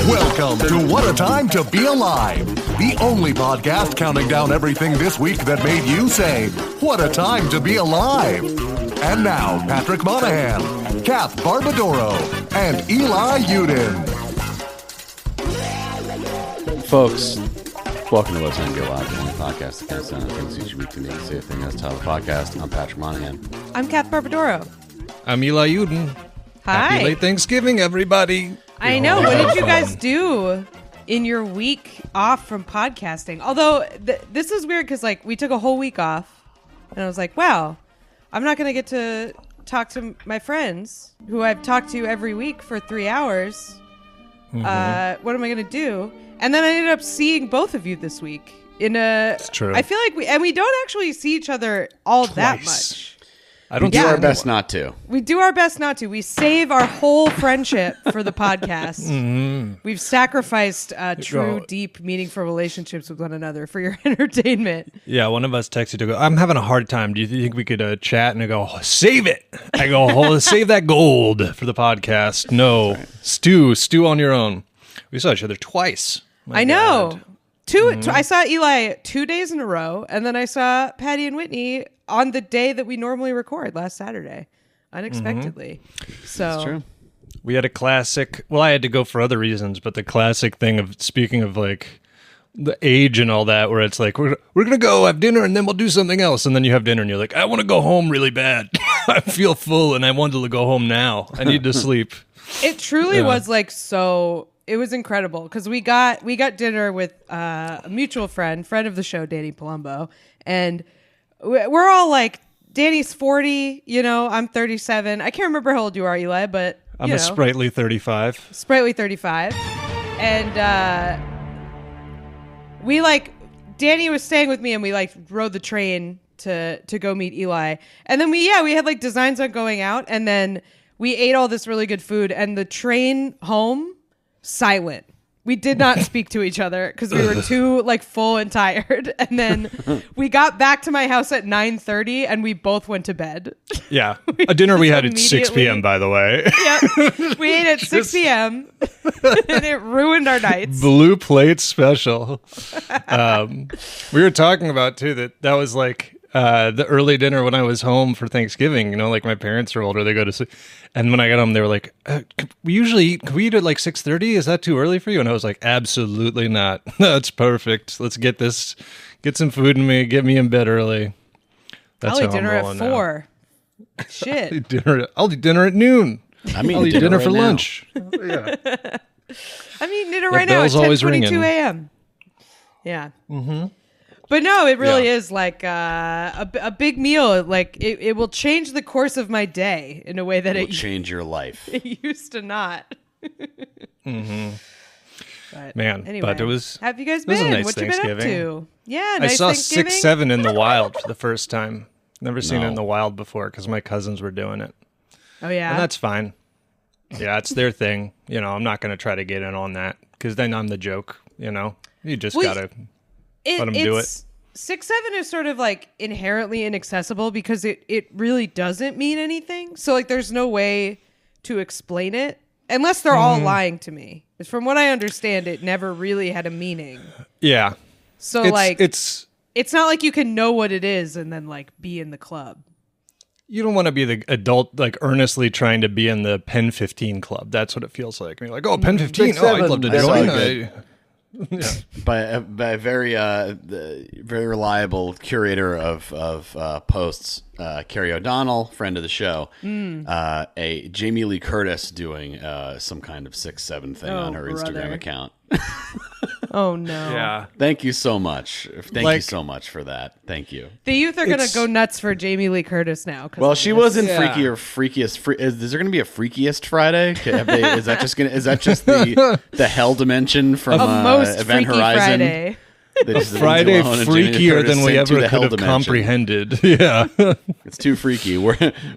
Welcome to What a Time to Be Alive, the only podcast counting down everything this week that made you say, what a time to be alive. And now, Patrick Monahan, Kath Barbadoro, and Eli Uden. Folks, welcome to What a Time to Be Alive, the only podcast that counts down things each week to make you say a thing as title of the podcast. I'm Patrick Monahan. I'm Kath Barbadoro. I'm Eli Uden. Hi. Happy late Thanksgiving, everybody. I know. What did you guys do in your week off from podcasting? Although, this is weird because, like, we took a whole week off, and I was like, wow, I'm not going to get to talk to my friends who I've talked to every week for 3 hours. What am I going to do? And then I ended up seeing both of you this week. It's true. I feel like we don't actually see each other all that Twice. much. I don't We do our best not to. We do our best not to. We save our whole friendship for the podcast. Mm-hmm. We've sacrificed true, deep, meaningful relationships with one another for your entertainment. Yeah, one of us texted to go, I'm having a hard time. Do you think we could chat? And I go, save it. I go, save that gold for the podcast. No, right. Stew on your own. We saw each other twice. I know. I saw Eli 2 days in a row, and then I saw Patty and Whitney on the day that we normally record, last Saturday, unexpectedly. So That's true. We had a classic, well, I had to go for other reasons, but the classic thing of, speaking of like the age and all that, where it's like, we're going to go have dinner and then we'll do something else. And then you have dinner and you're like, I want to go home really bad. I feel full and I want to go home now. I need to sleep. It truly was like so... It was incredible because we got dinner with a mutual friend of the show, Danny Palumbo, and we're all like, Danny's 40, I'm 37. I can't remember how old you are, Eli, but I'm a sprightly 35. Sprightly 35, and Danny was staying with me, and we rode the train to go meet Eli, and then we had like designs on going out, and then we ate all this really good food, and the train home. Silent. We did not speak to each other because we were too full and tired. And then we got back to my house at 9:30 and we both went to bed. Yeah. A dinner we had at 6 p.m., by the way. Yep. We ate at 6 p.m. and it ruined our nights. Blue plate special. We were talking about, too, that was like the early dinner when I was home for Thanksgiving. Like my parents are older, they go to sleep. And when I got home, they were like, can we eat at like 6:30? Is that too early for you? And I was like, absolutely not. That's perfect. Let's get some food in me, get me in bed early. That's I'll eat dinner at 4. Now. Shit. I'll eat dinner at noon. I'll eat dinner for lunch. Yeah. I'm eating dinner right now at 10:22 a.m. Yeah. Mm-hmm. But no, it really is like a big meal. Like it will change the course of my day in a way that it will change your life. It used to not. Mm-hmm. But man, anyway, but it was. Have you guys been? been? Nice What you been up to? Yeah, nice I saw Thanksgiving. 6-7 in the wild for the first time. Never seen it in the wild before because my cousins were doing it. Oh yeah, and that's fine. Yeah, it's their thing. I'm not going to try to get in on that because then I'm the joke. You just gotta. Let them do it. 6-7 is sort of like inherently inaccessible because it really doesn't mean anything. So there's no way to explain it unless they're all lying to me. From what I understand, it never really had a meaning. Yeah. So it's not like you can know what it is and then be in the club. You don't want to be the adult earnestly trying to be in the Pen 15 club. That's what it feels like. You're like, oh, Pen 15. Oh, I'd love to join. Yeah. by a very very reliable curator of posts, Carrie O'Donnell, friend of the show, a Jamie Lee Curtis doing some kind of 6-7 thing on her Instagram account. Oh no! Yeah. Thank you so much. Thank you so much for that. Thank you. The youth are gonna go nuts for Jamie Lee Curtis now. Well, she was in Freakiest. Is there going to be a Freakiest Friday? Is that just the hell dimension from most Event Freaky Horizon? Friday. Friday freakier than we ever could have comprehended. Yeah, it's too freaky.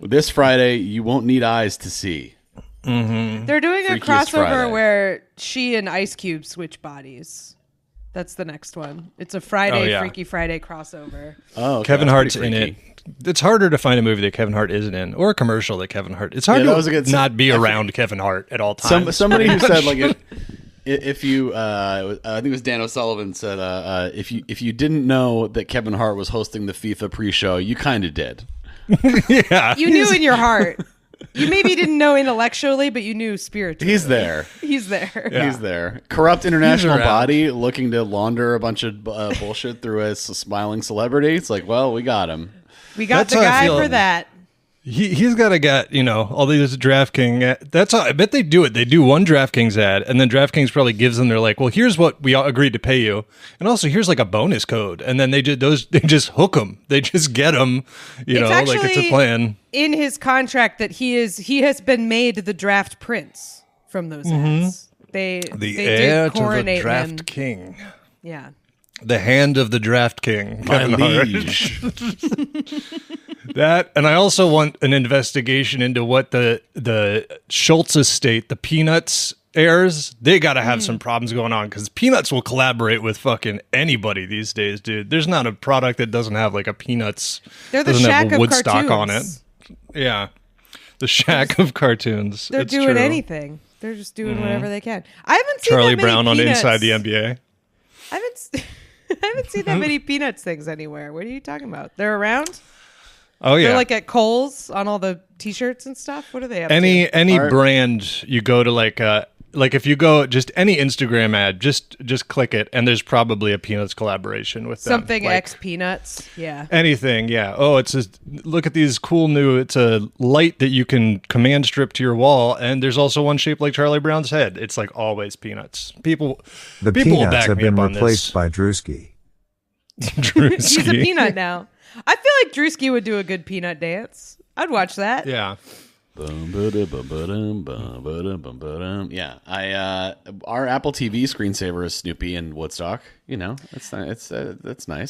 This Friday, you won't need eyes to see. Mm-hmm. They're doing Freakiest a crossover Friday. Where she and Ice Cube switch bodies. That's the next one. It's a Friday, Freaky Friday crossover. Oh, okay. Kevin Hart's in it. It's harder to find a movie that Kevin Hart isn't in, or a commercial that Kevin Hart. It's hard to not be around Kevin Hart at all times. Somebody who said if you, I think it was Dan O'Sullivan said, if you didn't know that Kevin Hart was hosting the FIFA pre-show, you kind of did. Yeah. You knew in your heart. You maybe didn't know intellectually, but you knew spiritually. He's there. He's there. Yeah. He's there. Corrupt international around. body looking to launder a bunch of bullshit through a smiling celebrity. It's like, well, we got him. We got That's the how I guy feel. for that. He's got to get, all these DraftKings. That's how I bet they do it. They do one DraftKings ad, and then DraftKings probably gives them. They're like, well, here's what we all agreed to pay you, and also here's like a bonus code, and then they just hook them. They just get them. Like it's a plan. In his contract that he has been made the draft prince from those ads. They heir did to coronate the draft him. king. Yeah. The hand of the draft king. My Kevin Hart. liege. That, and I also want an investigation into what the Schultz estate, the Peanuts heirs, they got to have some problems going on, because Peanuts will collaborate with fucking anybody these days, dude. There's not a product that doesn't have like a Peanuts. They're the doesn't have Shack a of Woodstock cartoons. on it. Yeah, the Shack of cartoons. They're It's doing true. anything. They're just doing whatever they can. I haven't seen Charlie that many Brown on Peanuts. Inside the NBA. I haven't seen that many Peanuts things anywhere. What are you talking about? They're around? Oh yeah. They're like at Kohl's on all the t-shirts and stuff? What are they up to? Any Art. brand you go to, like if you go just any Instagram ad, just click it, and there's probably a Peanuts collaboration with them. Something Like, X Peanuts. Yeah. anything, yeah. Oh, look at these cool new. It's a light that you can command strip to your wall, and there's also one shaped like Charlie Brown's head. It's like always Peanuts. People The will peanuts back have me been up on replaced this. by Drewski. He's a Drewski. peanut now. I feel like Drewski would do a good peanut dance. I'd watch that. Yeah. Yeah, our Apple TV screensaver is Snoopy and Woodstock. That's nice.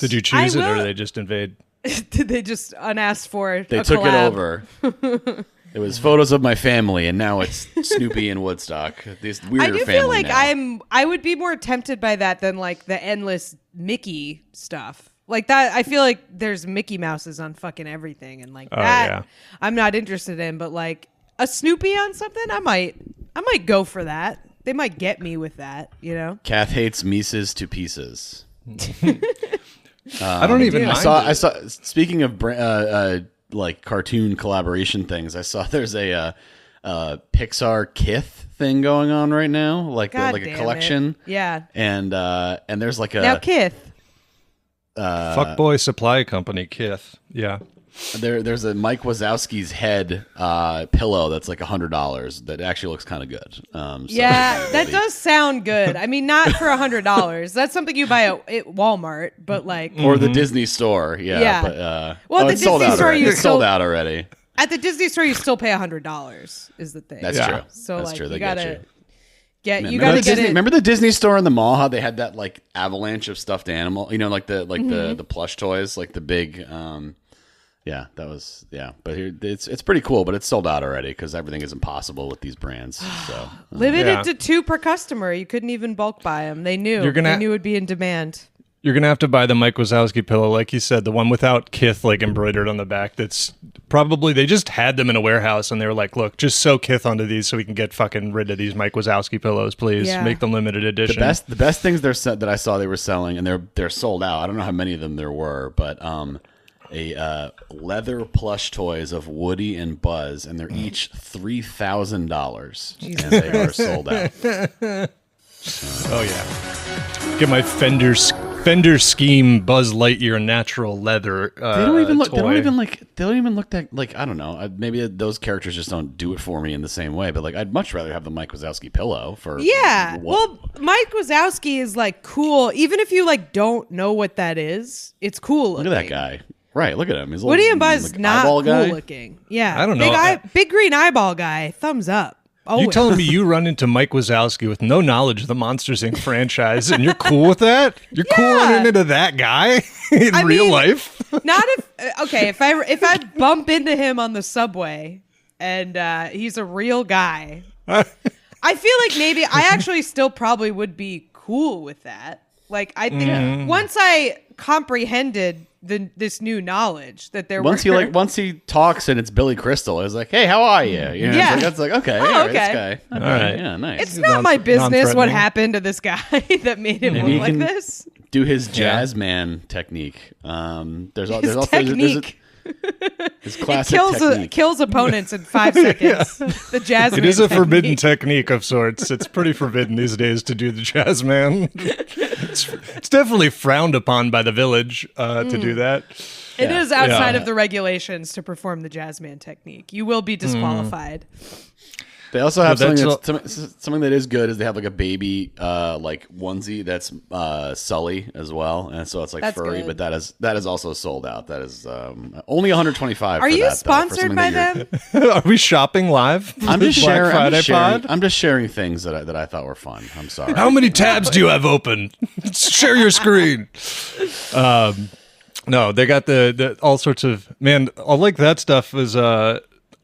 Did you choose it, or will- did they just invade? Did they just unasked for They a took collab? it over. It was photos of my family, and now it's Snoopy and Woodstock. These weirder I do family feel like now. I would be more tempted by that than like the endless Mickey stuff. Like that, I feel like there's Mickey Mouses on fucking everything, and like that, yeah. I'm not interested in. But like a Snoopy on something, I might go for that. They might get me with that, Kath hates Mises to pieces. I don't even mind. I saw. Speaking of like cartoon collaboration things, I saw there's a Pixar Kith thing going on right now, like God like a damn collection. it. Yeah. And there's like Now, a Kith. Fuckboy supply company, Kith. Yeah. there's a Mike Wazowski's head pillow that's like $100 that actually looks kind of good. Yeah, that does sound good. I mean, not for $100. That's something you buy at Walmart, but like or the Disney store. Yeah. Yeah. But, Well, the it's sold Disney out store already. you It's sold still- out already. at the Disney store, you still pay $100. Is the thing. That's Yeah. true. So that's like true. They you get gotta you. get Man, you remember gotta the get Disney, it. remember the Disney store in the mall? How they had that like avalanche of stuffed animal? Like the plush toys, like the big. Yeah, that was But here, it's pretty cool, but it's sold out already because everything is impossible with these brands. So Limited Yeah. to 2 per customer. You couldn't even bulk buy them. They knew. You're gonna- They knew it would be in demand. You're going to have to buy the Mike Wazowski pillow, like you said, the one without Kith like embroidered on the back. That's probably, they just had them in a warehouse and they were like, look, just sew Kith onto these so we can get fucking rid of these Mike Wazowski pillows, please. Yeah. Make them limited edition. the best things that I saw they were selling, and they're sold out. I don't know how many of them there were, but a leather plush toys of Woody and Buzz, and they're each $3,000, and they are sold out. Oh, yeah. Get my Fender Scheme Buzz Lightyear natural leather They don't even look. toy. They don't even look that like. I don't know. Maybe those characters just don't do it for me in the same way. But like, I'd much rather have the Mike Wazowski pillow for. Yeah. what- Well, Mike Wazowski is like cool. Even if you like don't know what that is, it's cool Look looking. at that guy. Right. Look at him. He's a Woody little, and Buzz like, not eyeball cool guy. looking. Yeah. I don't big know. big green eyeball guy. Thumbs up. Oh, You telling me you run into Mike Wazowski with no knowledge of the Monsters Inc. franchise and you're cool with that? You're cool Yeah. running into that guy in I real mean, life? Not if okay. If I bump into him on the subway and he's a real guy, I feel like maybe I actually still probably would be cool with that. Like I think once I comprehended this new knowledge that there once he talks and it's Billy Crystal, it's like, hey, how are you? You know, Yeah. That's like okay, Oh, yeah, okay. this guy. All right. Yeah, nice. It's not my business what non-threatening. happened to this guy that made him Maybe look like he can this. Do his jazz man technique. There's His also technique. his It classic technique. kills opponents in 5 seconds. The jazz. It is a forbidden technique of sorts. It's pretty forbidden these days to do the jazz man. It's definitely frowned upon by the village to do that. It is outside Yeah. of the regulations to perform the jazz man technique. You will be disqualified. They also have Well, something that is good is they have like a baby like onesie that's Sully as well, and so it's like That's furry, good. but that is also sold out. That is only 125. Are for you that, though, for sponsored something by that you're- them? Are we shopping live? I'm just Black sharing. Friday pod? I'm just sharing things that I thought were fun. I'm sorry. How many tabs do you have open? Share your screen. No, they got the all sorts of I like that stuff. Was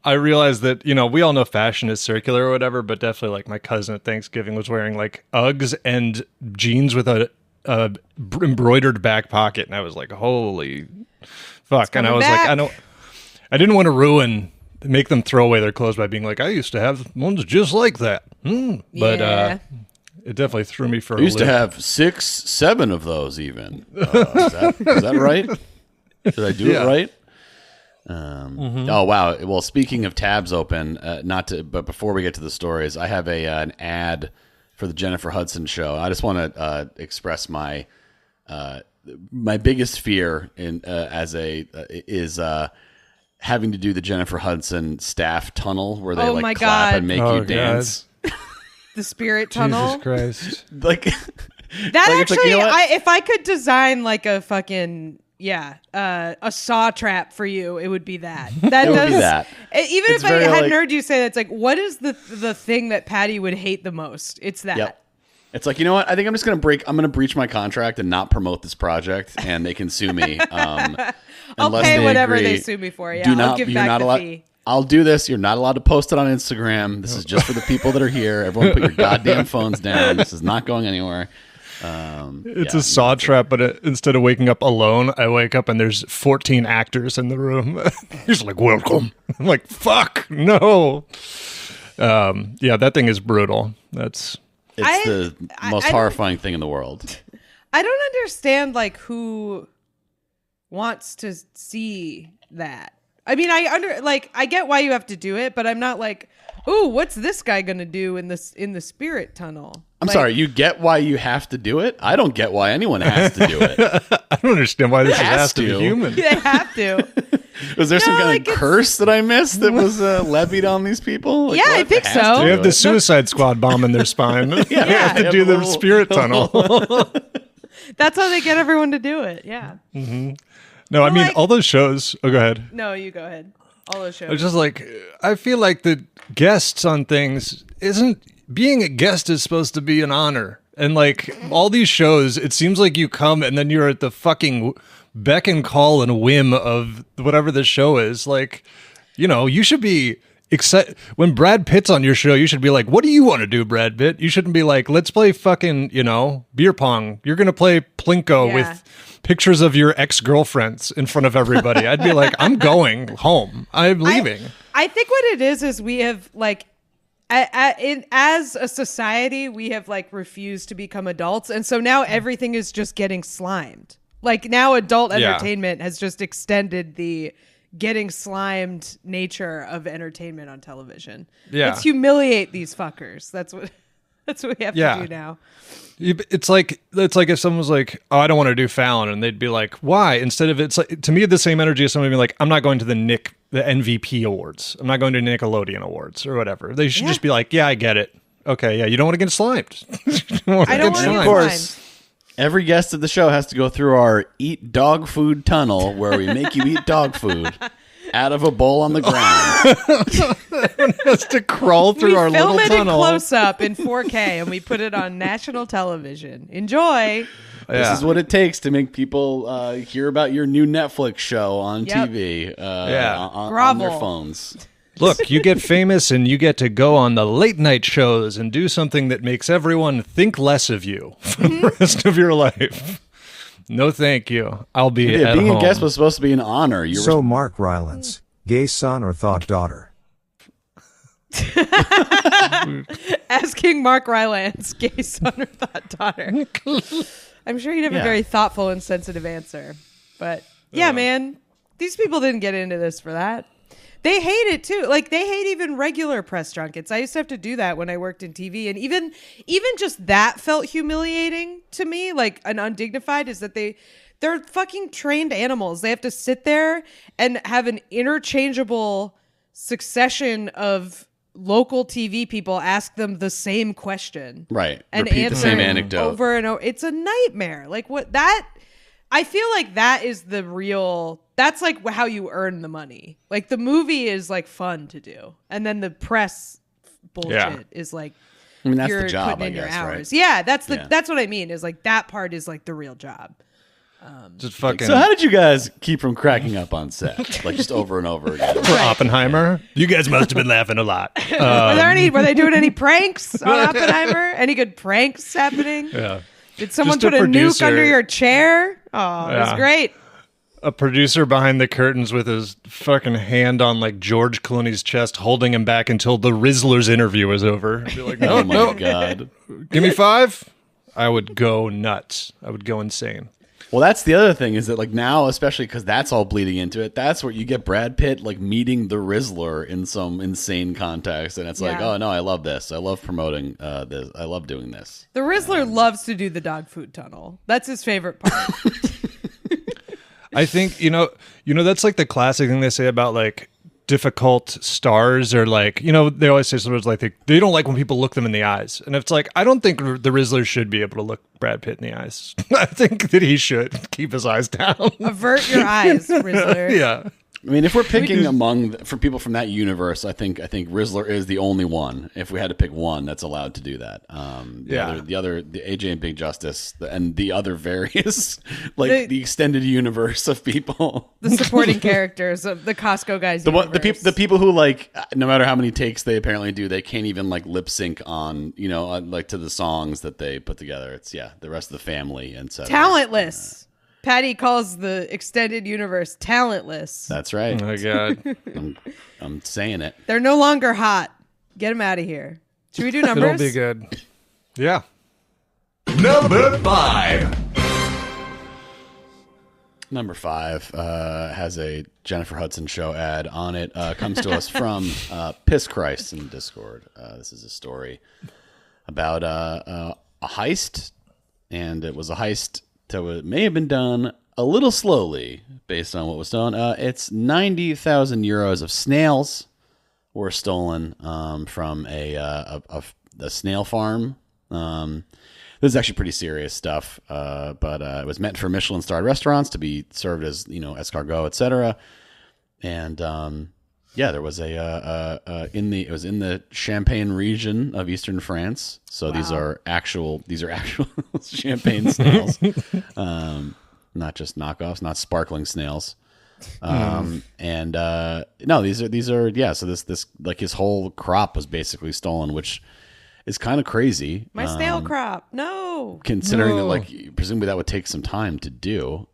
I realized that we all know fashion is circular or whatever, but definitely like my cousin at Thanksgiving was wearing like Uggs and jeans with a embroidered back pocket, and I was like, holy fuck! And I was back. like, I didn't want to make them throw away their clothes by being like, I used to have ones just like that. But Yeah. it definitely threw me for I used a to loop. have 6, 7 of those even. Is that right? Did I do Yeah. it right? Oh wow! Well, speaking of tabs open, but before we get to the stories, I have an ad for the Jennifer Hudson show. I just want to express my biggest fear is having to do the Jennifer Hudson staff tunnel where they Oh my like clap God. and make Oh, you God. dance. The spirit tunnel. Jesus Christ. Like That Like, it's like, actually, you know what? if I could design like a fucking a saw trap for you, it would be that. That It would does be that. Even It's if I very, hadn't like- heard you say that, it's like, what is the thing that Patty would hate the most? It's that. Yep. It's like, you know what? I think I'm gonna breach my contract and not promote this project, and they can sue me. I'll unless pay they whatever agree. they sue me for. Yeah, I'll give you're back not the allowed. fee. I'll do this. You're not allowed to post it on Instagram. This is just for the people that are here. Everyone, put your goddamn phones down. This is not going anywhere. It's a saw trap, but instead of waking up alone, I wake up and there's 14 actors in the room. He's like, welcome. I'm like, fuck, no. Yeah, that thing is brutal. It's the most I don't- horrifying thing in the world. I don't understand like who wants to see that. I mean, I get why you have to do it, but I'm not like, ooh, what's this guy gonna do in the spirit tunnel? I'm sorry. You get why you have to do it? I don't get why anyone has to do it. I don't understand why this Has has to be to. human. They have to. Was there some No, kind like, of it's- curse that I missed that was levied on these people? Like, Yeah, I what? think It has so. to They do have the it. Suicide Squad bomb in their spine. They have to Yeah, do the the little- spirit tunnel. That's how they get everyone to do it. Yeah. No, I mean, like- all those shows. Oh, go ahead. No, you go ahead. All those shows. It's just like, I feel like the guests on things being a guest is supposed to be an honor. And like all these shows, it seems like you come and then you're at the fucking beck and call and whim of whatever the show is. Like, you should be excited. When Brad Pitt's on your show, you should be like, what do you want to do, Brad Pitt? You shouldn't be like, let's play fucking, beer pong. You're going to play Plinko Yeah. with pictures of your ex-girlfriends in front of everybody. I'd be like, I'm going home. I'm leaving. I think what it is we have like, as a society, we have like refused to become adults, and so now everything is just getting slimed. Like now, adult Yeah. entertainment has just extended the getting slimed nature of entertainment on television. Yeah. Let's humiliate these fuckers. That's what we have Yeah. to do now. It's like if someone was like, "Oh, I don't want to do Fallon," and they'd be like, "Why?" Instead of it's like, to me, the same energy as somebody being like, "I'm not going to the MVP awards. I'm not going to Nickelodeon awards or whatever." They should Yeah. just be like, "Yeah, I get it. Okay, yeah, you don't want to get slimed. You don't want I to don't get wanna get Of slimed." course, every guest of the show has to go through our eat dog food tunnel where we make you eat dog food out of a bowl on the ground. Has to crawl through We our film little it tunnel. in close up in 4K and we put it on national television. Enjoy. This is what it takes to make people hear about your new Netflix show on Yep. TV on their Grovel. phones. Look, you get famous and you get to go on the late night shows and do something that makes everyone think less of you for the rest of your life. No, thank you. I'll be Yeah, at being home. a guest was supposed to be an honor. You So Mark Rylance, gay son or thought daughter? Asking Mark Rylance, gay son or thought daughter. I'm sure he'd have a very thoughtful and sensitive answer. But yeah, man, these people didn't get into this for that. They hate it too. Like they hate even regular press junkets. I used to have to do that when I worked in TV, and even just that felt humiliating to me. Like an undignified is that they're fucking trained animals. They have to sit there and have an interchangeable succession of local TV people ask them the same question, right? And Repeat the answer same it anecdote over and over. It's a nightmare. Like what that. I feel like that is the real. That's like how you earn the money. Like the movie is like fun to do, and then the press bullshit is like. I mean, that's you're the job, putting I in your guess, hours. right? Yeah, that's what I mean. Is like that part is like the real job. Just fucking So how did you guys keep from cracking up on set, like just over and over again? for Oppenheimer. You guys must have been laughing a lot. Were they doing any pranks on Oppenheimer? Any good pranks happening? Yeah. Did someone Just put a nuke producer. under your chair? Oh, it was Yeah. great. A producer behind the curtains with his fucking hand on like George Clooney's chest, holding him back until the Rizzler's interview was over. Be like, no, Oh my no, god! give me 5. I would go nuts. I would go insane. Well, that's the other thing is that like now, especially because that's all bleeding into it. That's where you get Brad Pitt like meeting the Rizzler in some insane context, and it's like, Yeah. oh no, I love this. I love promoting this. I love doing this. The Rizzler loves to do the dog food tunnel. That's his favorite part. I think you know that's like the classic thing they say about like difficult stars, or like they always say something like they don't like when people look them in the eyes, and it's like I don't think the Rizzler should be able to look Brad Pitt in the eyes. I think that he should keep his eyes down. Avert your eyes, Rizzler. Yeah. I mean, if we're picking for people from that universe, I think Rizzler is the only one. If we had to pick one that's allowed to do that, the AJ and Big Justice, and the other various the extended universe of people, The supporting characters of the Costco guys. the people who like no matter how many takes they apparently do, they can't even like lip sync on like to the songs that they put together. It's the rest of the family and so Talentless. Patty calls the extended universe talentless. That's right. Oh my god. I'm saying it. They're no longer hot. Get them out of here. Should we do numbers? It'll be good. Yeah. Number 5. Number 5 has a Jennifer Hudson show ad on it. Comes to us from Piss Christ in Discord. This is a story about a heist, and it was a heist that may have been done a little slowly based on what was done. It's 90,000 euros of snails were stolen from a snail farm. This is actually pretty serious stuff, but it was meant for Michelin-starred restaurants to be served as escargot, etc. And there was it was in the Champagne region of eastern France. So these are actual champagne snails, not just knockoffs, not sparkling snails. And no, these are so this like his whole crop was basically stolen, which is kind of crazy. My snail crop. No. Considering that like presumably that would take some time to do.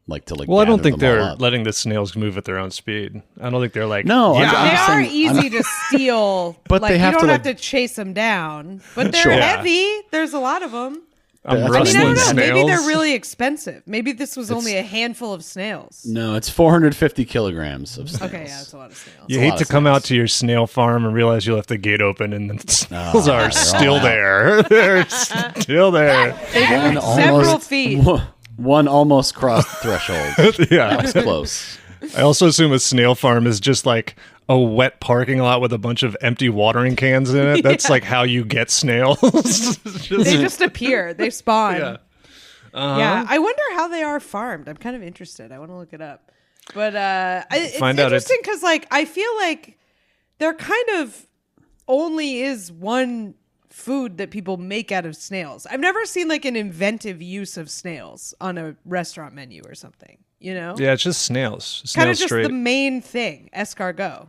Well, I don't think they're they're letting the snails move at their own speed. I don't think they're like, no. They I'm just are saying- easy to steal, But like, they have you don't to, have like- to chase them down. But they're Sure. heavy. There's a lot of them. I'm I mean, I mean, I rustling don't know. snails. Maybe they're really expensive. Maybe this was only a handful of snails. No, it's 450 kilograms of snails. Okay, yeah, that's a lot of snails. You a hate lot to of come snails. out to your snail farm and realize you left the gate open and the snails are they're still all there. They're still there. One Several feet. One almost crossed the threshold. Yeah. That was close. I also assume a snail farm is just like a wet parking lot with a bunch of empty watering cans in it. That's like how you get snails. They just appear. They spawn. Yeah. Yeah, I wonder how they are farmed. I'm kind of interested. I want to look it up. But it's Find out interesting because, like, I feel like there kind of only is one food that people make out of snails. I've never seen like an inventive use of snails on a restaurant menu or something. You know? Yeah, it's just snails. Kind of Snails just straight. the main thing. Escargot,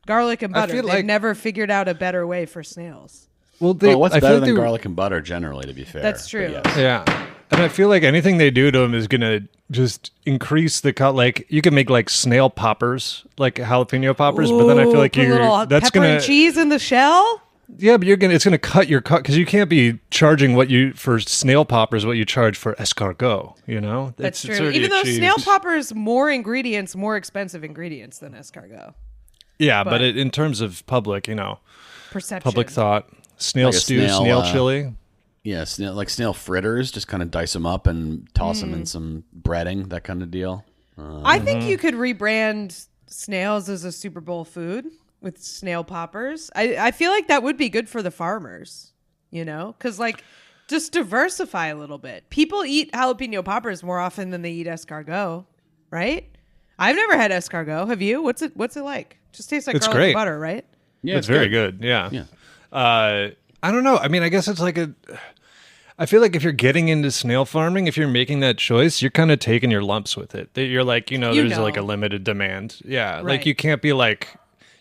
garlic and butter. feel They've like- never figured out a better way for snails. Well, they, Well, what's I feel better like than they- garlic and butter generally, to be fair? That's true. But yes. Yeah. I And I feel like anything they do to them is gonna just increase the cut. Like you can make like snail poppers, like jalapeno poppers, but then I feel like put a little that's pepper gonna and cheese in the shell. Yeah, but it's gonna cut your cut because you can't be charging what you for snail poppers what you charge for escargot. You know, That's it's true. already Even though achieved. snail poppers more expensive ingredients than escargot. Yeah, but- in terms of public, Perception. public thought, snail Like a stew, snail chili. Yeah, snail fritters. Just kind of dice them up and toss them in some breading, that kind of deal. I think you could rebrand snails as a Super Bowl food with snail poppers. I feel like that would be good for the farmers, because like just diversify a little bit. People eat jalapeno poppers more often than they eat escargot, right? I've never had escargot. Have you? What's it like? Just tastes like It's garlic great. and butter, right? Yeah, It's very good. Yeah. Yeah. I don't know. I mean, I guess it's like I feel like if you're getting into snail farming, if you're making that choice, you're kind of taking your lumps with it. That you're like, there's like a limited demand. Yeah. Right. Like you can't be like,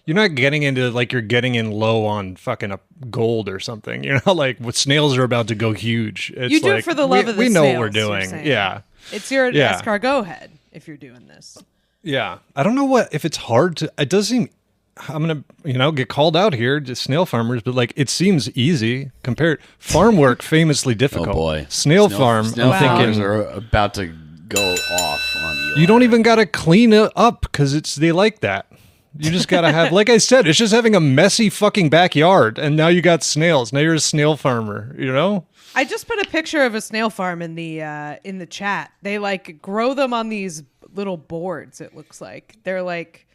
you're not getting into like you're getting in low on fucking gold or something. Like what snails are about to go huge. It's You do like, it for the love of the we know what snails, we're you're doing. saying. Yeah. It's your Yeah. escargot head if you're doing this. Yeah. I don't know if it's hard to, it does seem, I'm going to, get called out here to snail farmers, but like it seems easy compared. Farm work famously difficult. Oh boy, Snail farm, Snail I'm farmers thinking, are about to go off on you. you don't even got to clean it up because they like that. You just got to have, like I said, it's just having a messy fucking backyard. And now you got snails. Now you're a snail farmer, I just put a picture of a snail farm in the chat. They like grow them on these little boards. It looks like they're like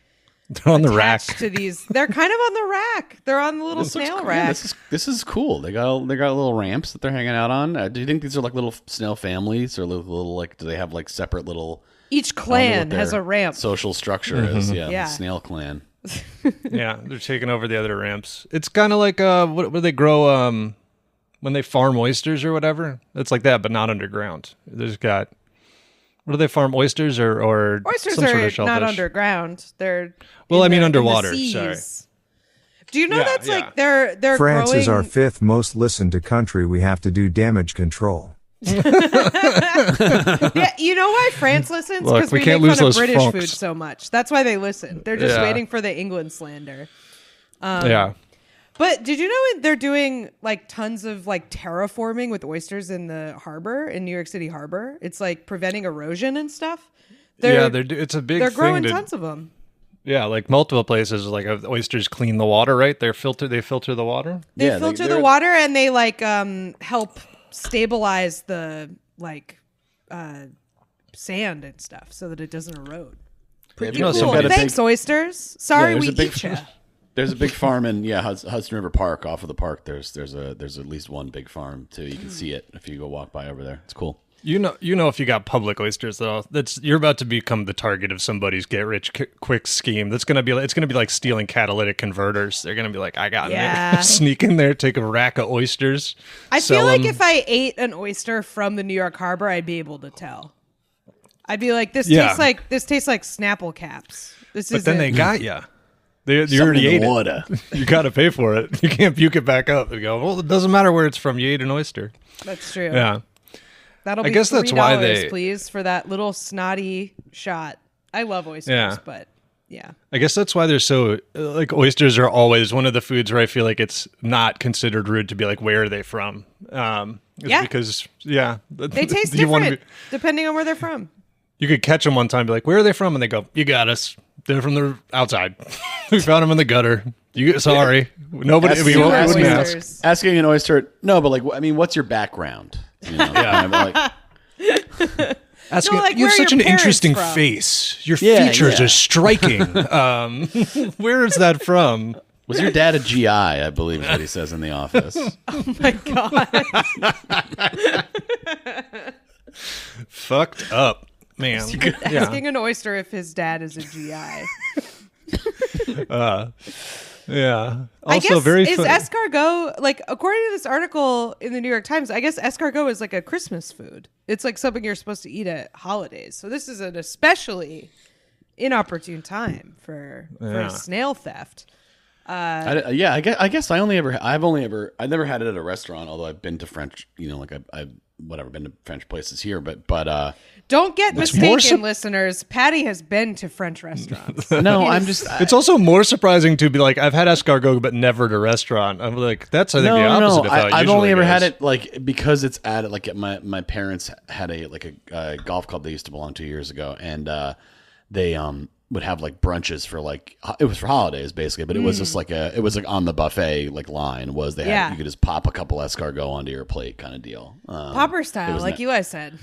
They're on the rack. attached to these. They're kind of on the rack. They're on the little snail rack. This is cool. They got little ramps that they're hanging out on. Do you think these are like little snail families or little like? Do they have like separate little? Each I wonder clan what has their a ramp. Social structure is Yeah. the snail clan. Yeah, they're taking over the other ramps. It's kind of like what do they grow when they farm oysters or whatever? It's like that, but not underground. There's got what do they farm oysters or Oysters some sort are of shellfish? not underground. They're underwater. in the Sorry. seas. Do you know Yeah, that's yeah. like they're France growing? is our 5th most listened to country. We have to do damage control. Yeah, you know why France listens? Look, Because we we can't make lose fun of those British Francs. food so much. That's why they listen. They're just Yeah. waiting for the England slander. Yeah. But did you know they're doing like tons of like terraforming with oysters in the harbor in New York City Harbor? It's like preventing erosion and stuff. It's a big They're thing growing to, tons of them. Yeah, like multiple places like oysters clean the water, right? They filter the water. They Yeah, filter the they're- water and they like help stabilize the like sand and stuff so that it doesn't erode. Pretty you know, cool. some got a Thanks, oysters. Sorry there's we a big- eat you. There's a big farm in Hudson River Park. Off of the park, there's at least one big farm too. You can see it if you go walk by over there. It's cool. You know, if you got public oysters, though, you're about to become the target of somebody's get rich quick scheme. It's gonna be like stealing catalytic converters. They're gonna be like, I got Yeah. it. Sneak in there, take a rack of oysters. I sell feel like them. if I ate an oyster from the New York Harbor, I'd be able to tell. I'd be like, this Yeah. tastes like Snapple caps. This is. But then they got you. You Something already in ate the it. water. You got to pay for it. You can't puke it back up and go, well, it doesn't matter where it's from. You ate an oyster. That's true. Yeah. That'll I be guess that's why $3, please, for that little snotty shot. I love oysters, Yeah. but yeah. I guess that's why they're so, like, oysters are always one of the foods where I feel like it's not considered rude to be like, where are they from? Yeah. Because, yeah. They taste you wanna different depending on where they're from. You could catch them one time, be like, where are they from? And they go, you got us. They're from the outside. We found them in the gutter. Sorry. Nobody, That's we super wouldn't oysters. ask. Oysters. Asking an oyster, no, but like, I mean, what's your background? Yeah, like, Asking, No, like, you have where are such your an parents interesting from? face. Your Yeah, features yeah. are striking. Where is that from? was your dad a GI? I believe is what he says in the office. Oh my God. Fucked up, man. Yeah. Asking an oyster if his dad is a GI. Yeah. I Also, guess, very is fun. escargot, like, according to this article in the New York Times, I guess escargot is like a Christmas food. It's like something you're supposed to eat at holidays. So this is an especially inopportune time for snail theft. I guess I've never had it at a restaurant. Although I've been to French, like I've whatever, been to French places here, but Don't get more mistaken, listeners. Patty has been to French restaurants. no, I'm just. It's also more surprising to be like, I've had escargot, but never at a restaurant. I'm like, that's I think the opposite of how it I've usually only ever goes. had it like because it's at like my parents had a golf club they used to belong to years ago, and they would have like brunches for like it was for holidays basically, but it was just like it was like on the buffet like line was they had you could just pop a couple escargot onto your plate kind of deal, Popper style, like Eli said.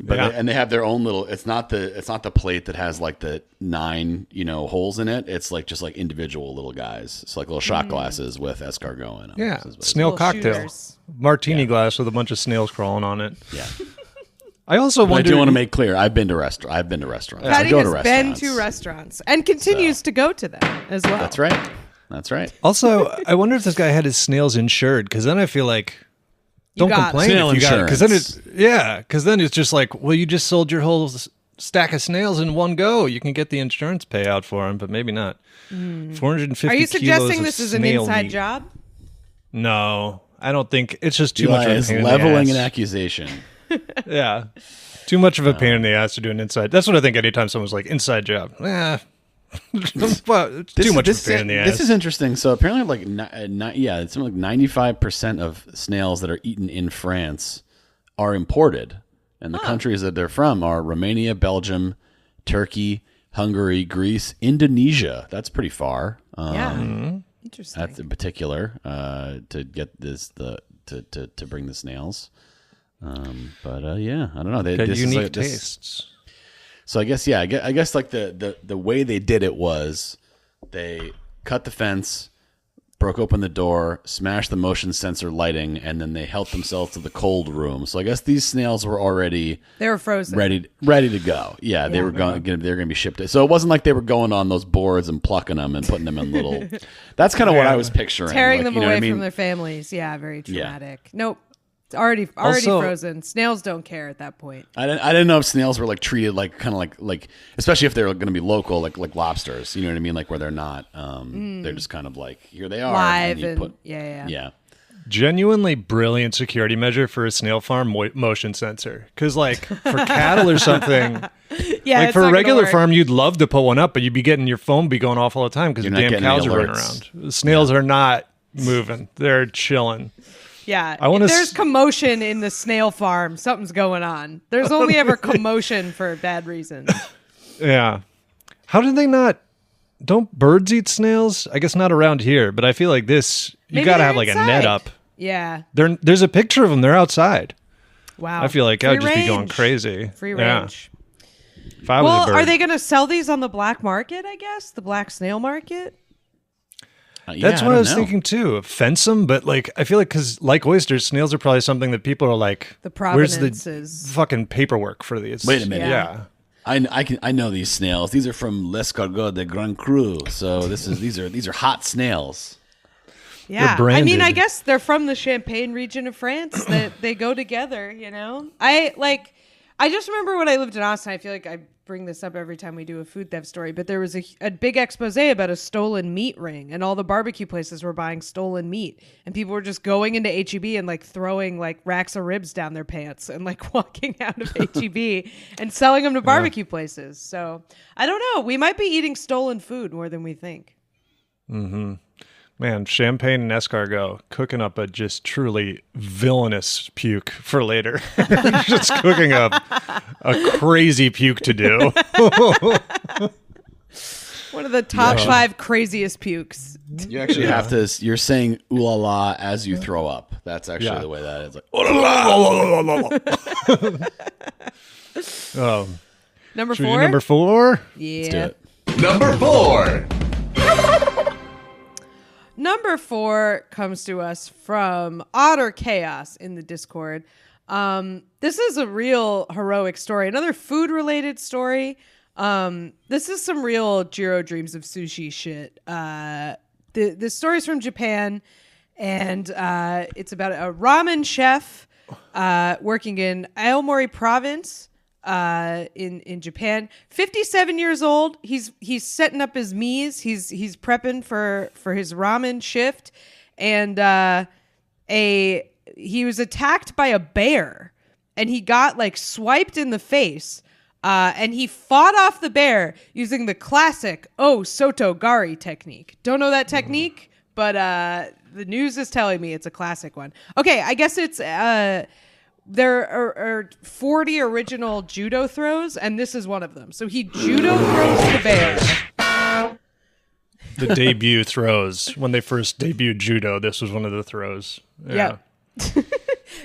But they have their own little. It's not the plate that has like the 9 holes in it. It's like just like individual little guys. It's like little shot glasses with escargot in them. Yeah, snail Little cocktail, shooters. martini glass with a bunch of snails crawling on it. Yeah. I also But I wonder. do want to make clear I've been to restaurants. Patty I go to has been restaurants. to restaurants and continues to go to them as well. That's right. That's right. Also, I wonder if this guy had his snails insured, because then I feel like don't got complain snail if you got it, insurance. because then it's just like, well, you just sold your whole stack of snails in one go. You can get the insurance payout for them, but maybe not. 450. Are you kilos suggesting of this is an snail inside meat. job? No, I don't think it's just too Eli much of a is pain in the leveling ass. an accusation. Yeah. Too much of a pain in the ass to do an inside. That's what I think anytime someone's like, inside job. Well, it's too much of a pain in the ass. This is interesting. So apparently, like, it's something like 95% of snails that are eaten in France are imported, and the countries that they're from are Romania, Belgium, Turkey, Hungary, Greece, Indonesia. That's pretty far. Interesting. That's in particular to get to bring the snails. Yeah, I don't know. Got this is unique like- this- tastes. So I guess like the way they did it was they cut the fence, broke open the door, smashed the motion sensor lighting, and then they helped themselves to the cold room. So I guess these snails were already They were frozen. ready to go. Yeah, they were going to be shipped. So it wasn't like they were going on those boards and plucking them and putting them in little. That's kind of what I was picturing. Tearing like, them you know away what I mean? from their families. Yeah, very traumatic. Nope. It's already Also- frozen. Snails don't care at that point. I didn't know if snails were like treated like kind of like especially if they're going to be local like lobsters. You know what I mean? Like where they're not. They're just kind of like here they are Live you and put- yeah. Genuinely brilliant security measure for a snail farm motion sensor. Because, like, for cattle or something, Yeah, like it's for not a gonna regular work. farm, you'd love to put one up, but you'd be getting your phone be going off all the time because the You're not damn getting cows any are running alerts. around. Snails are not moving; they're chilling. Yeah, I wanna if there's s- commotion in the snail farm, something's going on. There's only ever commotion for bad reasons. Yeah. How did they not? Don't birds eat snails? I guess not around here, but I feel like this. You Maybe got to they're have like a net inside. up. Yeah. There's a picture of them. They're outside. Wow. I feel like I would Free just be going range. crazy. Free Yeah. range. If I was a Well, bird. are they going to sell these on the black market? I guess the black snail market. That's what I was thinking too. Fence them, but like I feel like because like oysters, snails are probably something that people are like, The where's the provenances. fucking paperwork for these? Wait a minute. Yeah. I know these snails. These are from L'Escargot de Grand Cru. So these are hot snails. Yeah, I branded. mean, I guess they're from the Champagne region of France. That they go together, you know. I just remember when I lived in Austin. I feel like I bring this up every time we do a food theft story. But there was a big expose about a stolen meat ring, and all the barbecue places were buying stolen meat, and people were just going into HEB and like throwing like racks of ribs down their pants and like walking out of HEB and selling them to barbecue places. So I don't know. We might be eating stolen food more than we think. Man, champagne and escargot cooking up a just truly villainous puke for later. Just cooking up a crazy puke to do. One of the top 5 craziest pukes. You actually have to. You're saying ooh la la as you throw up. That's actually the way that is. Like, Oh, Number should we do 4. number 4? Yeah. let's do it. Number 4. Number 4 comes to us from Otter Chaos in the Discord. This is a real heroic story. Another food-related story. This is some real Jiro Dreams of Sushi shit. The story's from Japan, and it's about a ramen chef working in Aomori province in Japan. 57 years old. He's setting up his mise. He's prepping for his ramen shift, and he was attacked by a bear. and he got like swiped in the face. And he fought off the bear using the classic Soto Gari technique. Don't know that technique, but the news is telling me it's a classic one. Okay, I guess it's there are 40 original judo throws, and this is one of them. So he judo throws the bear. The debut throws. When they first debuted judo, this was one of the throws. Yeah. That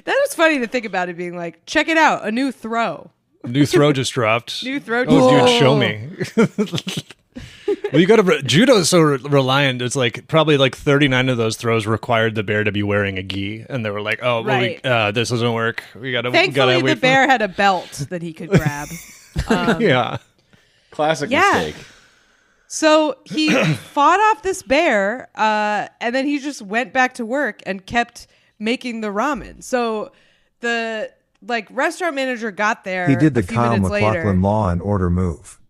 was funny to think about it being like, check it out, a new throw. New throw just dropped. New throw. Oh, dude, show me. Well, you got to judo is so reliant. It's like probably like 39 of those throws required the bear to be wearing a gi, and they were like, "Oh, well, right. this doesn't work. We got to." Thankfully, the bear had a belt that he could grab. Yeah, classic mistake. So he fought off this bear, and then he just went back to work and kept making the ramen. So the restaurant manager got there. He did the a few Kyle minutes MacLachlan later. Law and Order move.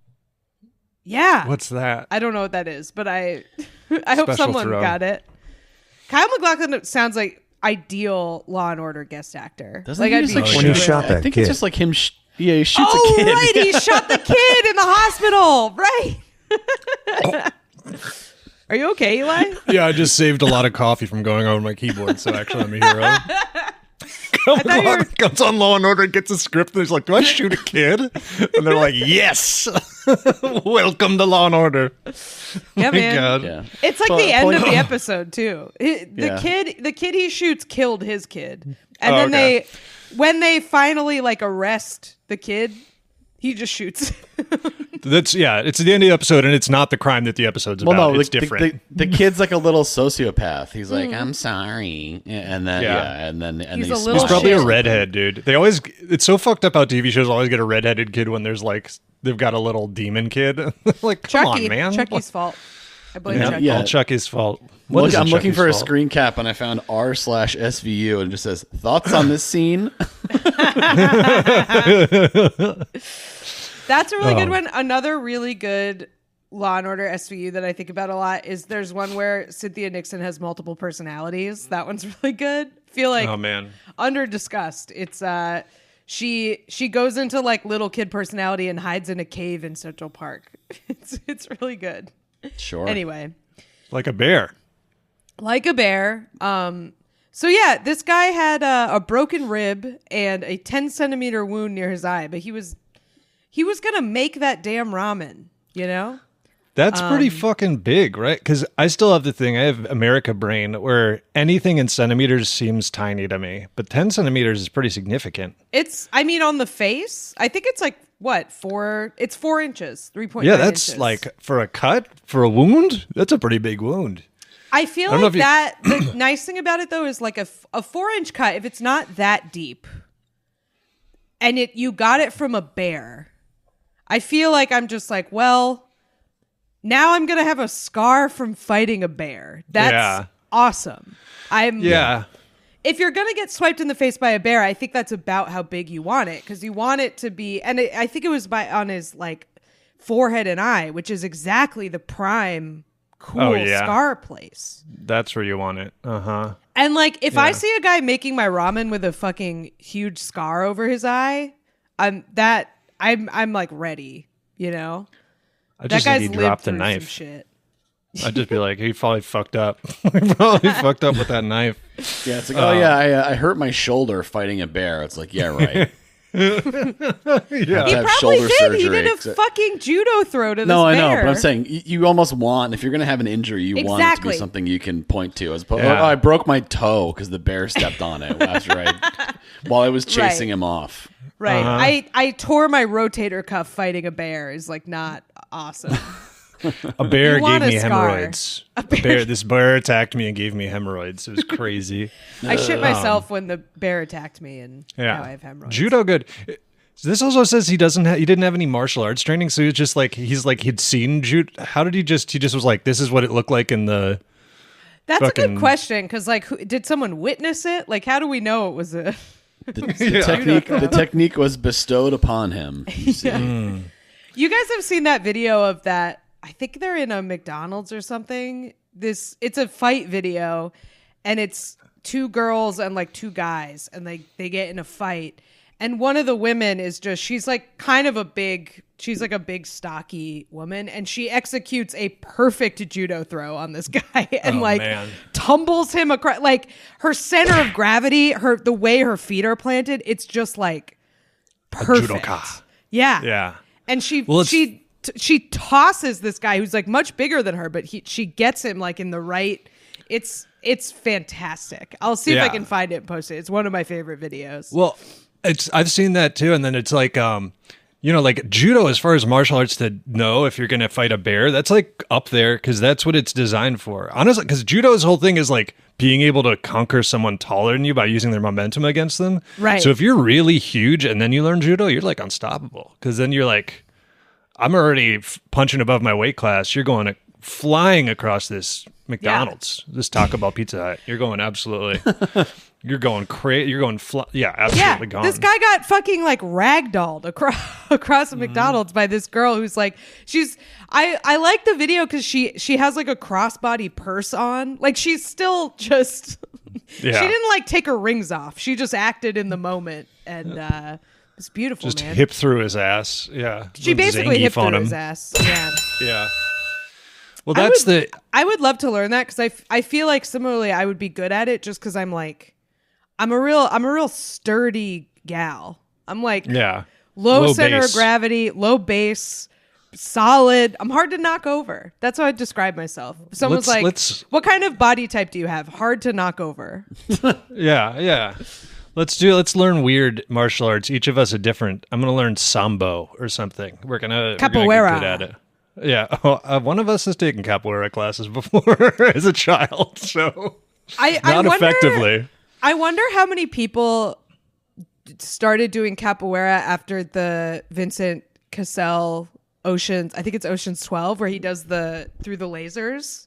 Yeah. What's that? I don't know what that is, but I hope Special someone throw. got it. Kyle MacLachlan sounds like ideal Law and Order guest actor. Doesn't like he I'd just be like When shoot he shot I that think kid. it's just like him. He shoots a kid. right, he shot the kid in the hospital. Right. Are you okay, Eli? Yeah, I just saved a lot of coffee from going over my keyboard, so actually I'm a hero. Comes on Law and Order, gets a script, and he's like, "Do I shoot a kid?" And they're like, "Yes, welcome to Law and Order." Yeah, My man. God. Yeah. It's like the end of the episode too. The kid he shoots killed his kid, and then okay. when they finally arrest the kid, he just shoots. It's the end of the episode, and it's not the crime that the episode's about. Well, no, it's different. The kid's like a little sociopath. He's like, "I'm sorry," and then He's a little He's probably shit. a redhead, dude. It's so fucked up how TV shows always get a redheaded kid when they've got a little demon kid. Like, come Chucky, on, man. Chucky's fault. I blame Yeah, Chucky. all Chucky's fault. I'm looking for a screen cap, and I found r/SVU, and it just says thoughts on this scene. That's a really good one. Another really good Law and Order SVU that I think about a lot is there's one where Cynthia Nixon has multiple personalities. That one's really good. Feel like under discussed. It's she goes into little kid personality and hides in a cave in Central Park. It's really good. Sure. Anyway, like a bear. Like a bear. So yeah, this guy had a broken rib and a 10-centimeter wound near his eye, but he was gonna make that damn ramen, you know? That's pretty fucking big, right? Because I still have the thing. I have America brain where anything in centimeters seems tiny to me, but 10 centimeters is pretty significant. On the face, I think it's what, 4? It's 4 inches, 3.9 Yeah, that's inches. for a cut, for a wound, that's a pretty big wound. I feel like that, the nice thing about it though is a 4-inch cut, if it's not that deep, and you got it from a bear, I feel like I'm just well, now I'm going to have a scar from fighting a bear. That's awesome. If you're going to get swiped in the face by a bear, I think that's about how big you want it, because you want it to be, and I think it was on his forehead and eye, which is exactly the prime cool scar place. That's where you want it. Uh-huh. And if I see a guy making my ramen with a fucking huge scar over his eye, I'm ready, you know? I just that need guy's to drop lived the through knife. some shit. I'd just be like, he probably fucked up. He probably fucked up with that knife. Yeah, it's I hurt my shoulder fighting a bear. It's like, yeah, right. He probably did. He did a fucking judo throw to this bear. No, I know, but I'm saying you almost want, if you're going to have an injury, you want it to Exactly. be something you can point to. As opposed, I broke my toe because the bear stepped on it while I was chasing him off. Right. I tore my rotator cuff fighting a bear is not awesome. A bear You gave want me a scar. hemorrhoids. This bear attacked me and gave me hemorrhoids. It was crazy. I shit myself when the bear attacked me, and now I have hemorrhoids. Judo good. So this also says he didn't have any martial arts training, so he's just he'd seen judo. How did he just was like, this is what it looked like in the That's fucking... a good question, because did someone witness it? How do we know it was a... The technique was bestowed upon him. You guys have seen that video of that? I think they're in a McDonald's or something. It's a fight video, and it's 2 girls and 2 guys, and they get in a fight, And one of the women is just, she's like kind of a big stocky woman, and she executes a perfect judo throw on this guy and tumbles him across, like her center of gravity, the way her feet are planted, it's just like perfect. A judoka. Yeah. Yeah. And she tosses this guy who's like much bigger than her, but she gets him like in the right. It's fantastic. I'll see if I can find it and post it. It's one of my favorite videos. Well, I've seen that too, and then it's like like judo, as far as martial arts to know if you're going to fight a bear, that's like up there because that's what it's designed for. Honestly, because judo's whole thing is like being able to conquer someone taller than you by using their momentum against them. Right. So if you're really huge and then you learn judo, you're like unstoppable because then you're like, I'm already punching above my weight class. You're going flying across this McDonald's, this Taco Bell Pizza Hut. You're going absolutely. You're going crazy. You're going absolutely gone. This guy got fucking like ragdolled across a McDonald's by this girl who's like, I like the video because she has like a crossbody purse on. Like she's still just, she didn't like take her rings off. She just acted in the moment, and it's beautiful, just man. Hip through his ass. Yeah. She basically hip through his ass. Yeah. Yeah. Well, I would love to learn that because I feel like similarly I would be good at it just because I'm a real sturdy gal. I'm like low center base. of gravity, low base, solid. I'm hard to knock over. That's how I describe myself. Someone's what kind of body type do you have? Hard to knock over. Yeah. Let's learn weird martial arts. Each of us a different. I'm gonna learn sambo or something. We're gonna get good at it. Yeah, one of us has taken capoeira classes before as a child, so not effectively. I wonder how many people started doing capoeira after the Vincent Cassel Oceans. I think it's Oceans 12, where he does through the lasers.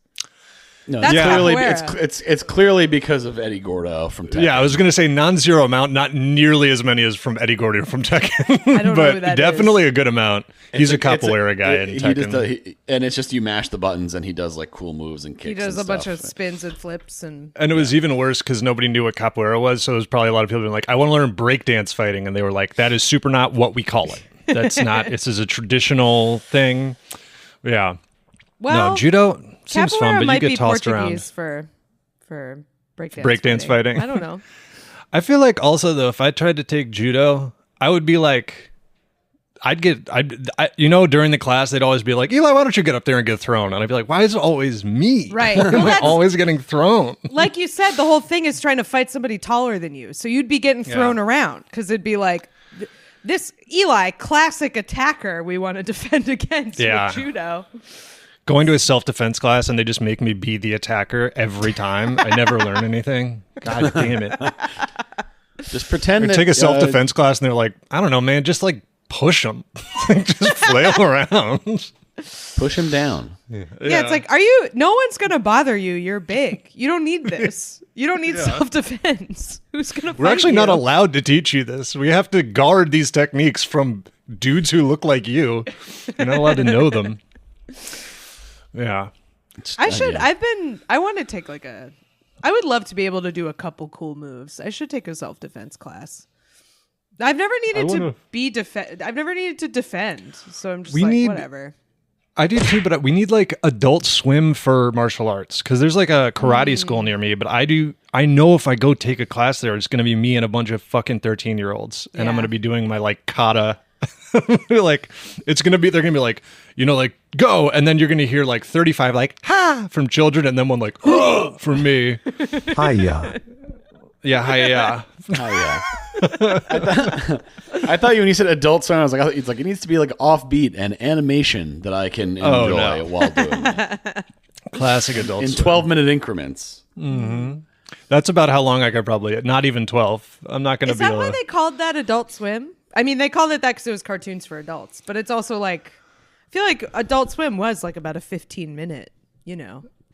No, that's clearly capoeira. it's clearly because of Eddie Gordo from Tekken. Yeah, I was going to say non-zero amount, not nearly as many as from Eddie Gordo from Tekken. I don't know who that definitely is. a good amount. He's a capoeira guy in Tekken. And it's just you mash the buttons and he does like cool moves and kicks. He does and a bunch stuff. of spins and flips and it was even worse because nobody knew what capoeira was. So it was probably a lot of people being like, "I want to learn breakdance fighting," and they were like, "That is super not what we call it. That's not. This is a traditional thing." Yeah. Well, no, judo seems capoeira fun, but you might get be tossed Portuguese around for breakdance fighting. I don't know. I feel like also though, if I tried to take judo, I would be like, during the class they'd always be like, "Eli, why don't you get up there and get thrown?" And I'd be like, "Why is it always me? Right. Why am I always getting thrown?" Like you said, the whole thing is trying to fight somebody taller than you, so you'd be getting thrown around because it'd be like, "This Eli, classic attacker, we want to defend against with judo." Going to a self-defense class and they just make me be the attacker every time. I never learn anything. God damn it. Just pretend I take a self-defense class and they're like, I don't know, man, just like push them. Just flail around. Push him down. Yeah, it's like, no one's going to bother you. You're big. You don't need this. You don't need self-defense. Who's going to fight We're actually you? not allowed to teach you this. We have to guard these techniques from dudes who look like you. You're not allowed to know them. Yeah. I want to take I would love to be able to do a couple cool moves. I should take a self-defense class. I've never needed I've never needed to defend. So I'm just whatever. I do too, but we need like Adult Swim for martial arts because there's like a karate school near me, but I know if I go take a class there, it's going to be me and a bunch of fucking 13-year-olds and I'm going to be doing my like kata. Like they're gonna be like, go, and then you're gonna hear like 35 like ha from children and then one like from me. Hiya. Yeah, hiya. I thought when you said adult swim, I was like, it's like it needs to be like offbeat and animation that I can enjoy while doing it. Classic Adult in Swim. 12-minute increments. Mm-hmm. That's about how long I could probably, not even 12. I'm not gonna Is be that why they called that Adult Swim? I mean, they called it that because it was cartoons for adults, but it's also like, I feel like Adult Swim was like about a 15-minute, I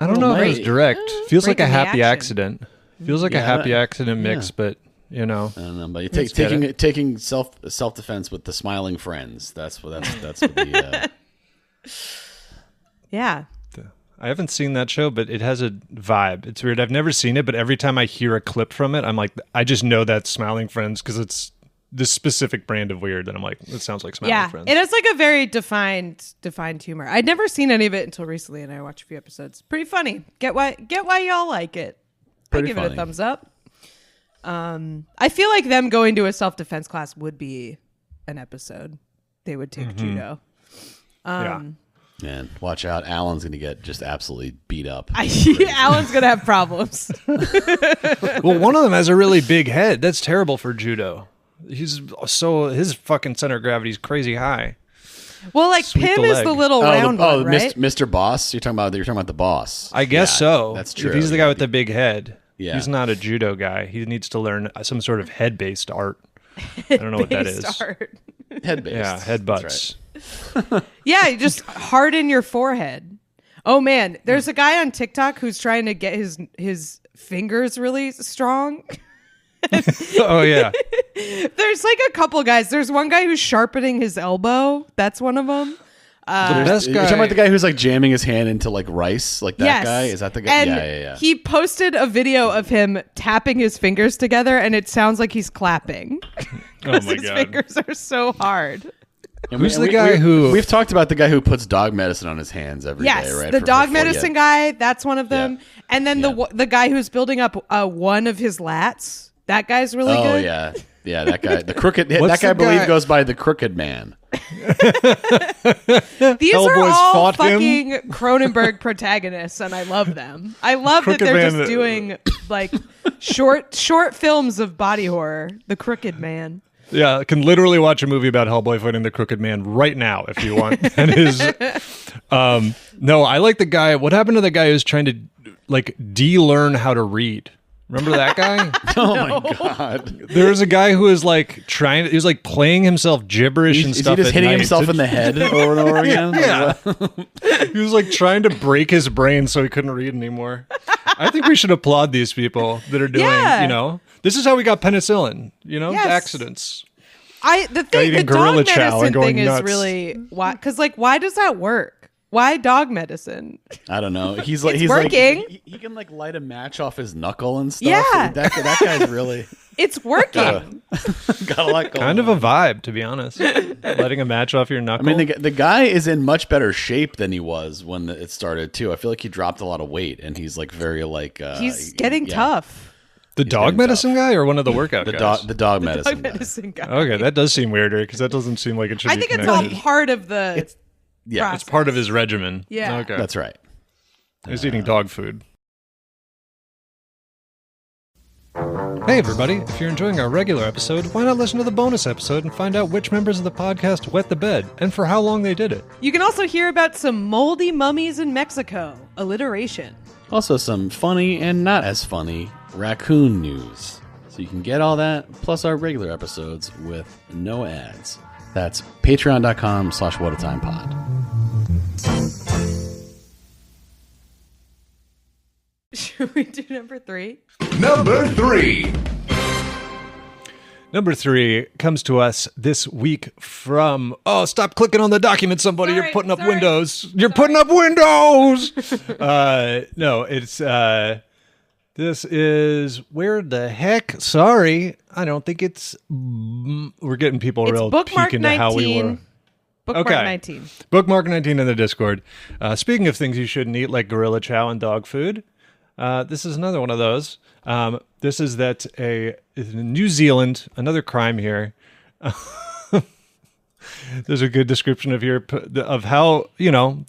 don't know if it was direct. Feels like a happy accident. Feels like a happy accident mix, but I don't know, but taking self-defense with the smiling friends. That's what the Yeah. I haven't seen that show, but it has a vibe. It's weird. I've never seen it, but every time I hear a clip from it, I'm like, I just know that's Smiling Friends because it's this specific brand of weird that I'm like, it sounds like Smiley Yeah, Friends. it has like a very defined humor. I'd never seen any of it until recently, and I watched a few episodes. Pretty funny. Get why y'all like it. I Pretty give it funny. a thumbs up. I feel like them going to a self-defense class would be an episode. They would take judo. Yeah. Man, watch out. Alan's going to get just absolutely beat up. Alan's gonna have problems. Well, one of them has a really big head. That's terrible for judo. His fucking center of gravity is crazy high. Well, like Sweep Pim the is leg. the little round one, right? Mr. Boss. You're talking about the boss. I guess Yeah, so. That's true. If he's the guy with the big head. Yeah. He's not a judo guy. He needs to learn some sort of head-based art. I don't know what that is. Art. Head-based. Yeah, headbutts. Yeah, you just harden your forehead. Oh man, there's a guy on TikTok who's trying to get his fingers really strong. Oh yeah. There's like a couple guys. There's one guy who's sharpening his elbow. That's one of them. The best You're guy. talking about the guy who's like jamming his hand into like rice, like that Yes. guy? Is that the guy? And Yeah. he posted a video of him tapping his fingers together, and it sounds like he's clapping. Oh my His god. fingers are so hard. And Who's the guy who- We've talked about the guy who puts dog medicine on his hands every day, Yes, right? the For dog 48 medicine guy. That's one of them. Yeah. And then the guy who's building up one of his lats. That guy's really Oh good. yeah, that guy. The crooked. That What's guy, I the believe, guy- goes by the Crooked Man. These are Hellboy's all fought fucking Cronenberg protagonists, and I love them. I love that Crooked they're Man- just doing like short films of body horror. The Crooked Man. Yeah, I can literally watch a movie about Hellboy fighting the Crooked Man right now if you want. And no, I like the guy. What happened to the guy who's trying to like de-learn how to read? Remember that guy? Oh my god! There was a guy who was like he was like playing himself gibberish and Is stuff. he just at hitting night. himself in the head over and over again? Yeah. He was like trying to break his brain so he couldn't read anymore. I think we should applaud these people that are doing, Yeah. This is how we got penicillin, Yes. accidents. The eating dog gorilla chow medicine and going thing nuts. is really why? Because like, why does that work? Why dog medicine? I don't know. He's like It's he's working. Like he can like light a match off his knuckle and stuff. Yeah. that guy's really It's working. got a lot going. Kind of on. a vibe, to be honest. Letting a match off your I knuckle. mean, the guy is in much better shape than he was when it started too. I feel like he dropped a lot of weight, and he's like very like He's getting yeah. tough. the dog getting medicine guy or one of the workout The guys? dog medicine. Dog guy. medicine guy. Okay, that does seem weirder because that doesn't seem like it should I be think it's all connected. part of the. Yeah, process. It's part of his regimen. Yeah. Okay. that's right. He's eating dog food. Hey everybody, if you're enjoying our regular episode, why not listen to the bonus episode and find out which members of the podcast wet the bed and for how long they did it. You can also hear about some moldy mummies in Mexico. Alliteration. Also, some funny and not as funny raccoon news. So you can get all that plus our regular episodes with no ads. That's patreon.com/whatatimepod. Should we do number 3? Number 3. Number 3 comes to us this week from... Oh, stop clicking on the document, somebody. You're putting up Sorry. windows. You're putting up windows! No, it's... This is... Where the heck? Sorry. I don't think it's... We're getting people It's real bookmark peek into how we 19. were. Bookmark Okay. 19. Bookmark 19 in the Discord. Speaking of things you shouldn't eat, like gorilla chow and dog food, this is another one of those. This is that in New Zealand, another crime here. There's a good description of how,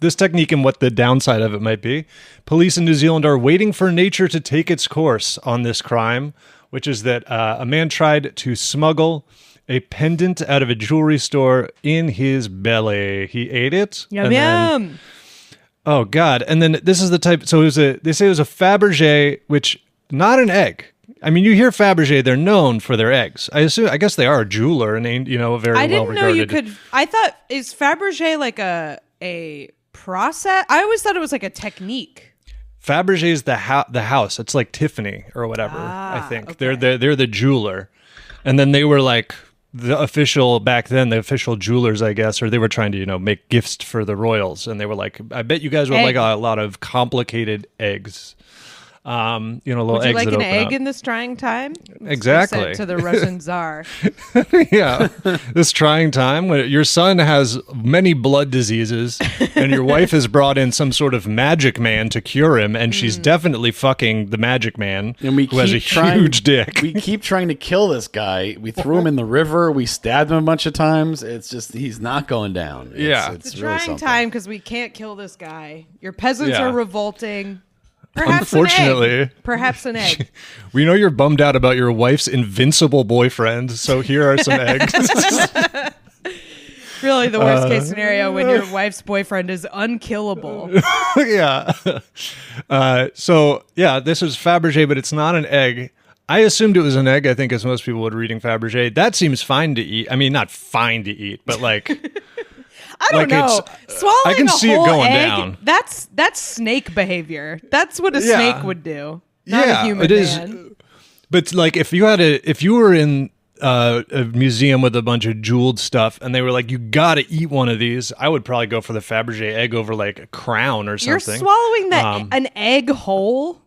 this technique and what the downside of it might be. Police in New Zealand are waiting for nature to take its course on this crime, which is that a man tried to smuggle a pendant out of a jewelry store in his belly. He ate it. Yum and then- yum. Oh God! And then this is the type. So they say it was a Faberge, which not an egg. I mean, you hear Faberge, they're known for their eggs. I guess they are a jeweler and very I well didn't know regarded. you could. I thought, is Faberge like a process? I always thought it was like a technique. Faberge is the house. It's like Tiffany or whatever. I think okay. they're the jeweler, and then they were like the official back then. The official jewelers, I guess, or they were trying to make gifts for the royals, and they were like, "I bet you guys would like a lot of complicated eggs." Little Would you eggs like that an open egg up. in this trying time? Exactly. Said to the Russian Tsar. Yeah, this trying time when your son has many blood diseases and your wife has brought in some sort of magic man to cure him, and she's definitely fucking the magic man And we who has a keep trying- huge dick. We keep trying to kill this guy. We threw him in the river. We stabbed him a bunch of times. It's just he's not going down. Yeah. it's It's a really trying something. time because we can't kill this guy. Your peasants Yeah. are revolting. Perhaps Unfortunately. an egg. Perhaps an egg. We know you're bummed out about your wife's invincible boyfriend, so here are some eggs. Really, the worst case scenario when your wife's boyfriend is unkillable. Yeah. This is Faberge, but it's not an egg. I assumed it was an egg, I think, as most people would reading Faberge. That seems fine to eat. I mean, not fine to eat, but like... I don't know. Swallowing I can a see it whole going egg, down. That's snake behavior. That's what a Yeah. snake would do. Not a human it is. man. But like, if you were in a museum with a bunch of jeweled stuff, and they were like, "You got to eat one of these," I would probably go for the Faberge egg over like a crown or You're something. swallowing an egg whole.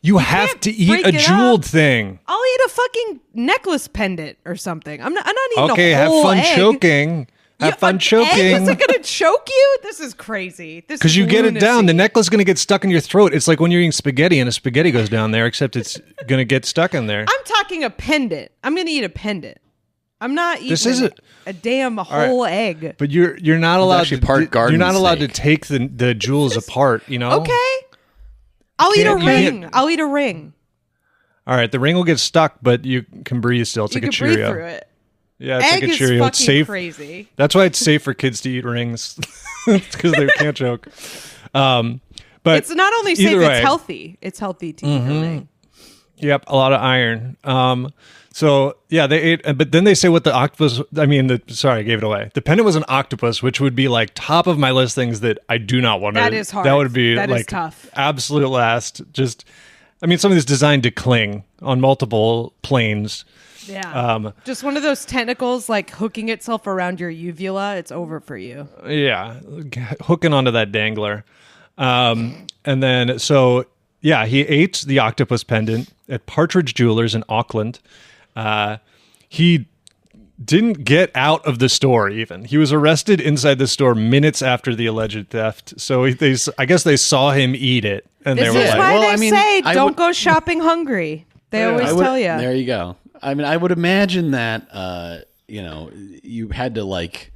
You have to eat break a it jeweled up. thing. I'll eat a fucking necklace pendant or something. I'm not eating Okay, a have whole fun egg. choking. Have fun Egg choking. isn't gonna choke you. This is crazy. This Because is you get it down, the lunacy. necklace is going to get stuck in your throat. It's like when you're eating spaghetti and a spaghetti goes down there, except it's going to get stuck in there. I'm talking a pendant. I'm gonna eat a pendant. I'm not eating This isn't- a damn whole egg. But you're not allowed actually to part garden you're not allowed to snake. take the jewels apart. You know. Okay. I'll eat a can't- you ring. can't- I'll eat a ring. All right, the ring will get stuck, but you can breathe still. It's You like can a breathe Cheerio. through it. Yeah, it's Egg like a is Cheerio. fucking It's safe. crazy. That's why it's safe for kids to eat rings. Because they can't choke. But It's not only safe, either it's way. healthy. It's healthy to eat a ring. Yep, a lot of iron. They ate, but then they say what the octopus. I gave it away. The pendant was an octopus, which would be like top of my list things that I do not want to. That is hard. That would be That is like tough. absolute last. Just, something that's designed to cling on multiple planes. Yeah. Just one of those tentacles like hooking itself around your uvula. It's over for you. Yeah, hooking onto that dangler. He ate the octopus pendant at Partridge Jewelers in Auckland. He didn't get out of the store even. He was arrested inside the store minutes after the alleged theft. So I guess they saw him eat it, and This they were is like, why well, they I mean, say I don't would- go shopping hungry. They always tell you. There you go. I mean, I would imagine that you had to like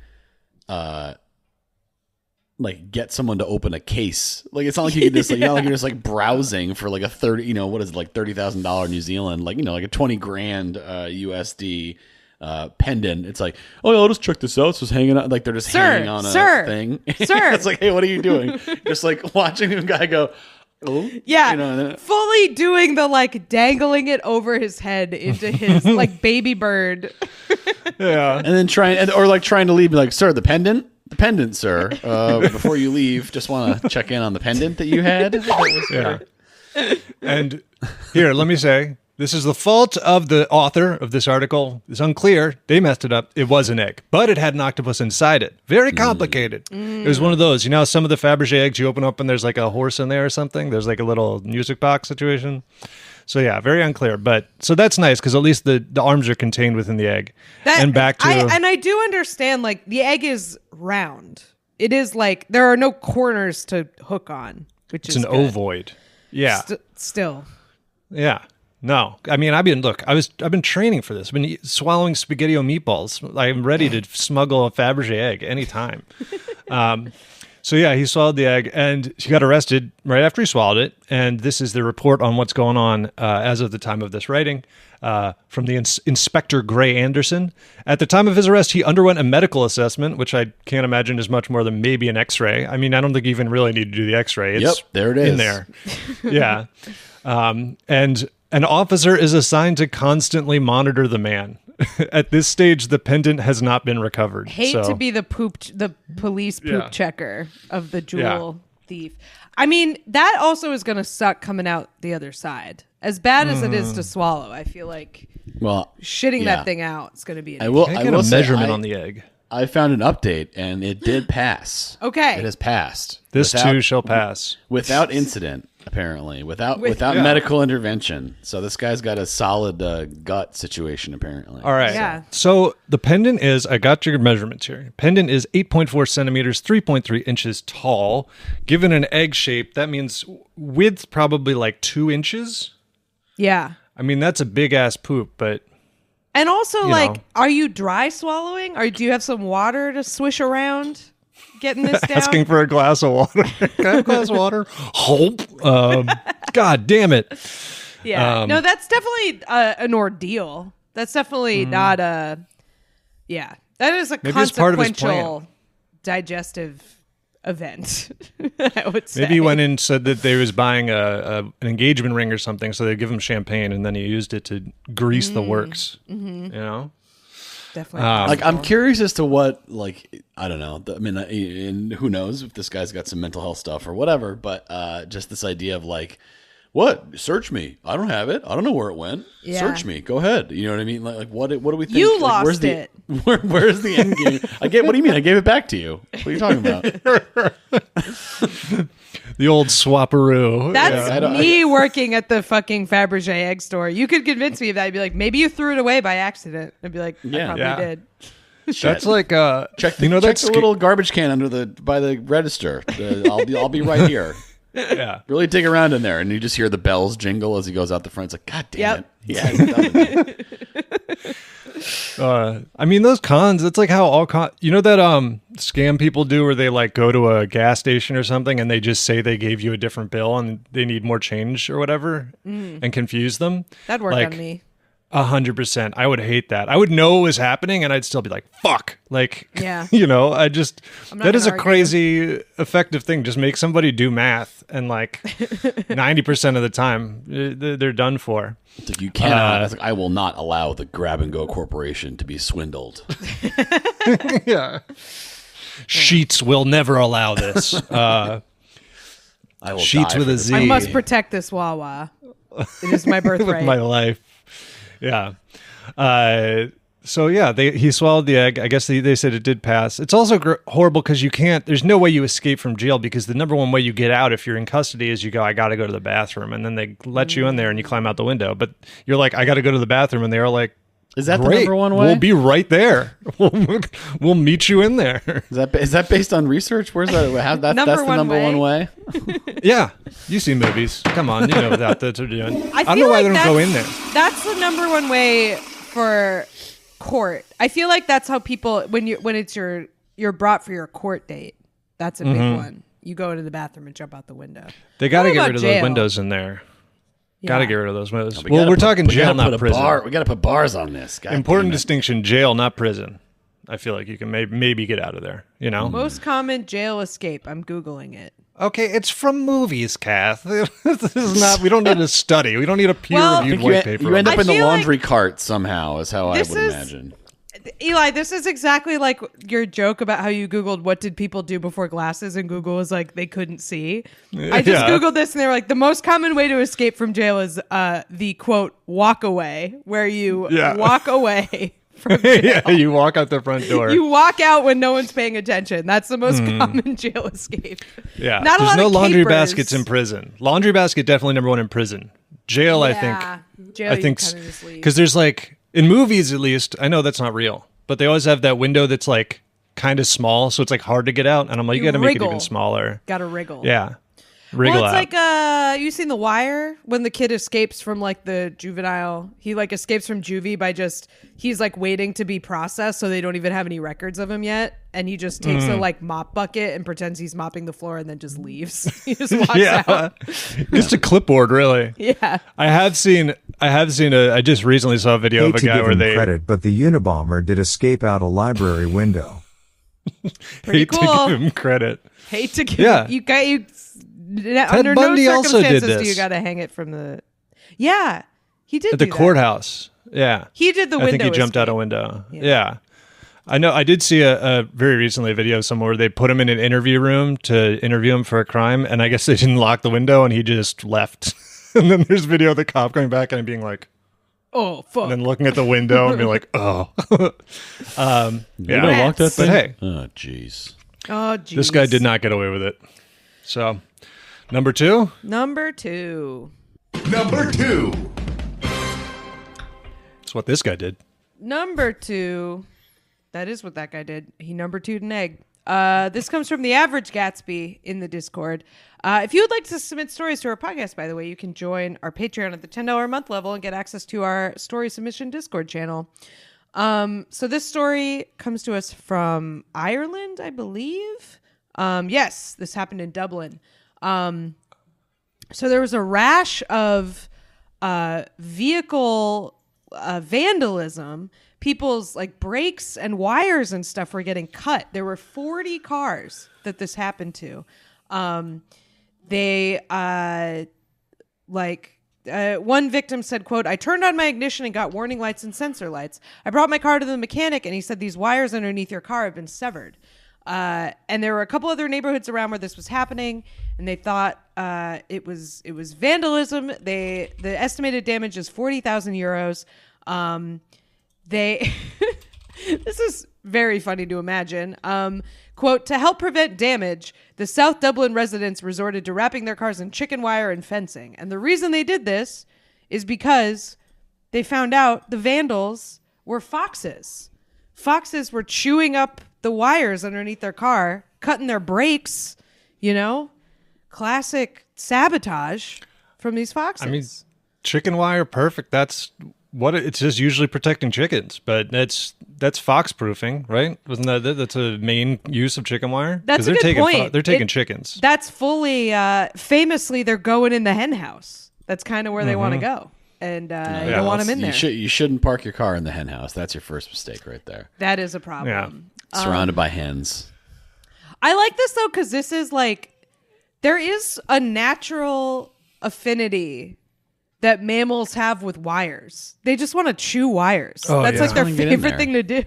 get someone to open a case. Like it's not like you could just like you're just like browsing for like a $30,000 New Zealand, like like a 20 grand USD pendant. It's like, oh yeah, I'll just check this out. It's just hanging out, like they're just hanging on a thing. Sir. It's like, hey, what are you doing? Just like watching the guy go, oh Yeah, and then- fully doing the like dangling it over his head into his like baby bird. yeah. and then trying to leave, like, sir, the pendant, sir. Before you leave, just want to check in on the pendant that you had. Yeah. And here, let me say, this is the fault of the author of this article. It's unclear. They messed it up. It was an egg, but it had an octopus inside it. Very complicated. It was one of those, some of the Faberge eggs you open up and there's like a horse in there or something. There's like a little music box situation. So yeah, very unclear. But so that's nice because at least the arms are contained within the egg. And back to I do understand like the egg is round. It is like there are no corners to hook on, which it's is an good. ovoid. Yeah. Still. Yeah. No, I've been training for this. I've been swallowing spaghetti meatballs. I'm ready to smuggle a Faberge egg anytime. He swallowed the egg and he got arrested right after he swallowed it. And this is the report on what's going on as of the time of this writing from the Inspector Gray Anderson. At the time of his arrest, he underwent a medical assessment, which I can't imagine is much more than maybe an X-ray. I mean, I don't think you even really need to do the X-ray. It's there it is. in there. Yeah. And an officer is assigned to constantly monitor the man. At this stage, the pendant has not been recovered. Hate to be the police poop checker of the jewel thief. I mean, that also is going to suck coming out the other side. As bad as it is to swallow, I feel like shitting that thing out is going to be an issue. I get a measurement on the egg. I found an update and it did pass. Okay. It has passed. This too shall pass. Without incident. apparently, without medical intervention. So this guy's got a solid gut situation, apparently. All right. Yeah. So the pendant is, I got your measurements here. Pendant is 8.4 centimeters, 3.3 inches tall. Given an egg shape, that means width probably like 2 inches. Yeah. I mean, that's a big ass poop, but. And also, You like, know. are you dry swallowing, or do you have some water to swish around getting this down? Asking for a glass of water. Can I have a glass of water? Hope. God damn it. Yeah. No, that's definitely an ordeal. That's definitely not a. Yeah. That is a Maybe it's part of his consequential digestive event, I would say. Maybe he went in and said that they was buying an engagement ring or something, so they give him champagne, and then he used it to grease the works. You know? Definitely. Like, I'm curious as to what, like, I don't know. I mean, and who knows if this guy's got some mental health stuff or whatever, but just this idea of like, what? Search me. I don't have it. I don't know where it went. Yeah. Search me. Go ahead. You know what I mean? Like what do we think? You like, lost it. Where's the end game? What do you mean? I gave it back to you. What are you talking about? The old swapperoo. That's me working at the fucking Faberge egg store. You could convince me of that. I'd be like, maybe you threw it away by accident. I'd be like, I Yeah. probably did. That's like Check the, you know, check that's the little garbage can by the register. I'll be right here. yeah. Really dig around in there, and you just hear the bells jingle as he goes out the front. It's like, God damn Yep. it. He hasn't done it. I mean, those cons, it's like how all you know that scam people do where they like go to a gas station or something and they just say they gave you a different bill and they need more change or whatever and confuse them. That'd work Like, on me. 100%. I would hate that. I would know what was happening and I'd still be like, fuck. Like, Yeah. you know, I'm not that is a gonna argue. crazy effective thing. Just make somebody do math and like 90% of the time they're done for. It's like, you cannot. It's like, I will not allow the Grab and Go Corporation to be swindled. Yeah. Sheets will never allow this. I will Sheets die with for a this. Z. I must protect this Wawa. It is my with birthright. my life. Yeah. So yeah, he swallowed the egg. I guess they said it did pass. It's also horrible because there's no way you escape from jail because the number one way you get out if you're in custody is you go, I got to go to the bathroom. And then they let you in there and you climb out the window. But you're like, I got to go to the bathroom. And they're like, Is that great, the number one way? We'll be right there. We'll meet you in there. Is that based on research? Where's that? That's the number one way. Yeah. You see movies. Come on. You know that that's what they're doing. I don't feel know why like they don't go in there. That's the number one way for court. I feel like that's how people when it's you're brought for your court date. That's a big one. You go into the bathroom and jump out the window. They got to What get about rid of jail? those windows in there. Got to Yeah. get rid of those windows. We Well, gotta we're put- talking we jail, gotta put not a prison. We got to put bars on this. God Important damn it. distinction: jail, not prison. I feel like you can maybe get out of there. You know. Most common jail escape. I'm Googling it. Okay, it's from movies, Kath. This is not. We don't need a study. We don't need a peer-reviewed You, white paper. you end up I in the feel laundry cart somehow, is how I This would is- imagine. Eli, this is exactly like your joke about how you Googled what did people do before glasses, and Google was like they couldn't see. I just Yeah. Googled this, and they were like the most common way to escape from jail is the quote walk away, where you Yeah. walk away from jail. Yeah, you walk out the front door. You walk out when no one's paying attention. That's the most common jail escape. Yeah, Not a there's lot no of laundry capers. baskets in prison. Laundry basket definitely number one in prison. Jail, I Yeah. think. Jail, I think you kinda just leave. because there's like in movies at least. I know that's not real, but they always have that window that's like kind of small, so it's like hard to get out. And I'm like, you You got to make it wriggle. even smaller. Gotta wriggle. Yeah, wriggle Well, it's out. like you seen The Wire when the kid escapes from like the juvenile. He like escapes from juvie by he's like waiting to be processed, so they don't even have any records of him yet, and he just takes a like mop bucket and pretends he's mopping the floor and then just leaves. He just walks Yeah, out. just a clipboard, really. Yeah. I just recently saw a video Hate of a to guy give where him they credit, but the Unabomber did escape out a library window. Pretty hate cool. to give him credit. Hate to give Yeah. you under Bundy no also did circumstances do you this. got to hang it from the. Yeah, he did At the do that. courthouse. Yeah. He did the I think window he jumped out a escape. window. Yeah. Yeah. I know. I did see a very recently a video somewhere where they put him in an interview room to interview him for a crime, and I guess they didn't lock the window, and he just left. And then there's video of the cop going back and being like, Oh fuck! and then looking at the window and being like, oh. You Yeah. don't lock that But thing? hey, Oh, jeez. Oh jeez. this guy did not get away with it. So Number 2? Number 2. Number 2. That's what this guy did. Number 2. That is what that guy did. He number 2'd an egg. This comes from the Average Gatsby in the Discord. If you would like to submit stories to our podcast, by the way, you can join our Patreon at the $10 a month level and get access to our story submission Discord channel. So this story comes to us from Ireland, I believe. Yes, this happened in Dublin. So there was a rash of vehicle vandalism. People's like brakes and wires and stuff were getting cut. There were 40 cars that this happened to. One victim said, quote, "I turned on my ignition and got warning lights and sensor lights. I brought my car to the mechanic and he said these wires underneath your car have been severed." And there were a couple other neighborhoods around where this was happening, and they thought it was vandalism. The estimated damage is 40,000 euros. This is very funny to imagine. Quote, "To help prevent damage, the South Dublin residents resorted to wrapping their cars in chicken wire and fencing. And the reason they did this is because they found out the vandals were foxes. Foxes were chewing up the wires underneath their car, cutting their brakes, classic sabotage from these foxes." I mean, chicken wire, perfect. That's what it's just usually protecting chickens, but that's fox proofing, right? Wasn't that's a main use of chicken wire? That's a good point. They're taking chickens. That's fully, famously, they're going in the hen house. That's kind of where they want to go. And you don't want them in there. You shouldn't park your car in the hen house. That's your first mistake right there. That is a problem. Yeah. Surrounded by hens. I like this, though, because this is there is a natural affinity that mammals have with wires. They just want to chew wires. Oh, That's yeah. their Wanna get in favorite there. thing to do.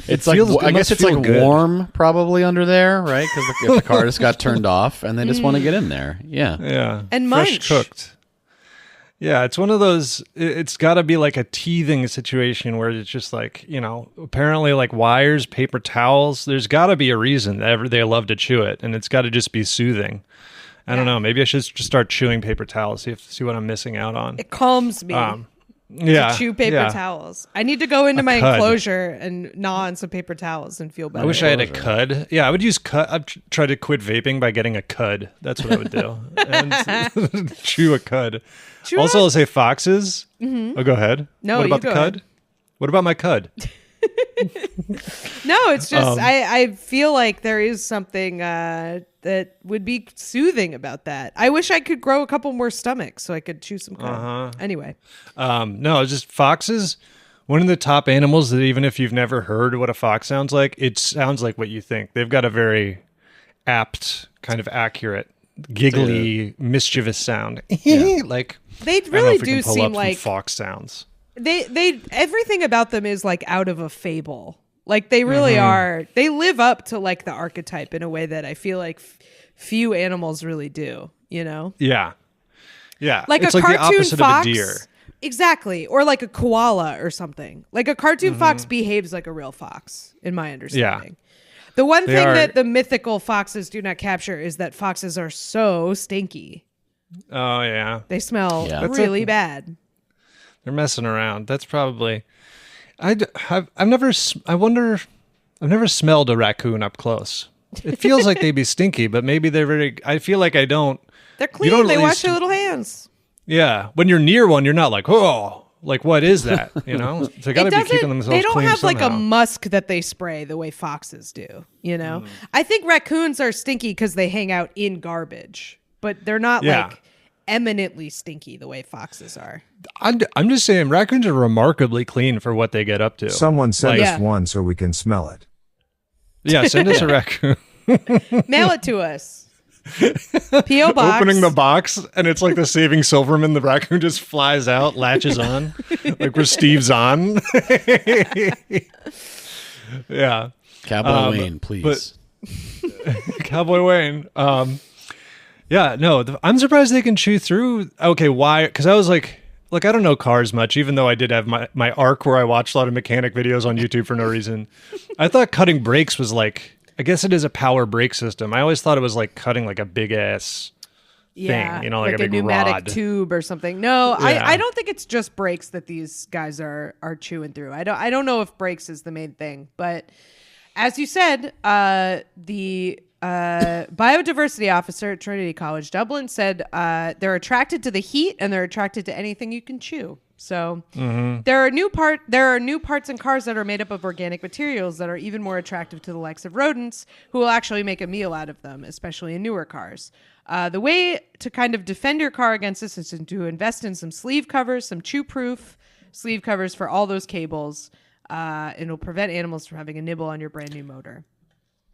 It's I guess it's good. warm probably under there, right? Because if the car just got turned off and they just want to get in there. Yeah. Yeah. And fresh munch. cooked. Yeah, it's one of those, it's got to be like a teething situation where it's just apparently like wires, paper towels, there's got to be a reason that they love to chew it, and it's got to just be soothing. I don't know. Maybe I should just start chewing paper towels, see what I'm missing out on. It calms me Yeah. to chew paper yeah. towels. I need to go into my cud. enclosure and gnaw on some paper towels and feel better. I wish I had a cud. Yeah, I would use cud. I'd try to quit vaping by getting a cud. That's what I would do. And chew a cud. Also, I'll say foxes. Mm-hmm. Oh, go ahead. No, what about you the go cud? ahead. What about my cud? No, it's just I feel like there is something that would be soothing about that. I wish I could grow a couple more stomachs so I could chew some cud. Anyway. No, it's just foxes. One of the top animals that even if you've never heard what a fox sounds like, it sounds like what you think. They've got a very apt, kind of accurate, giggly, mischievous sound. Like They I don't know really if we do can pull seem up some like fox sounds. they everything about them is like out of a fable. Like they really are. They live up to like the archetype in a way that I feel like few animals really do. Yeah. Like it's a like the cartoon opposite fox. of a deer. Exactly. Or like a koala or something. Like a cartoon fox behaves like a real fox, in my understanding. The one thing that the mythical foxes do not capture is that foxes are so stinky. Oh yeah, They smell Yeah. really bad. they're messing around. That's probably. I've never smelled a raccoon up close. It feels like they'd be stinky, but maybe they're very. I feel like I don't. They're You clean. don't They at wash least- their little hands. Yeah, when you're near one, you're not like, oh, like what is that? They got to be keeping themselves They don't clean have like a somehow. musk that they spray the way foxes do. I think raccoons are stinky because they hang out in garbage, but they're not Yeah. like eminently stinky the way foxes are. I'm just saying, raccoons are remarkably clean for what they get up to. Someone send Yeah. us one so we can smell it. Yeah, send us a raccoon. Mail it to us. P.O. Box. Opening the box, and it's like the Saving Silverman. The raccoon just flies out, latches on, like where Steve's on. Yeah. Cowboy Wayne, please. Cowboy Wayne. Yeah, no, I'm surprised they can chew through. Okay, why? Because I was like, I don't know cars much, even though I did have my arc where I watched a lot of mechanic videos on YouTube for no reason. I thought cutting brakes was like, I guess it is a power brake system. I always thought it was like cutting like a big ass Yeah, thing, like a big pneumatic rod. tube or something. No, Yeah. I don't think it's just brakes that these guys are chewing through. I don't know if brakes is the main thing, but as you said, the biodiversity officer at Trinity College Dublin said they're attracted to the heat and they're attracted to anything you can chew. So there are new parts in cars that are made up of organic materials that are even more attractive to the likes of rodents, who will actually make a meal out of them, especially in newer cars. The way to kind of defend your car against this is to invest in some sleeve covers, some chew-proof sleeve covers for all those cables. It'll prevent animals from having a nibble on your brand new motor.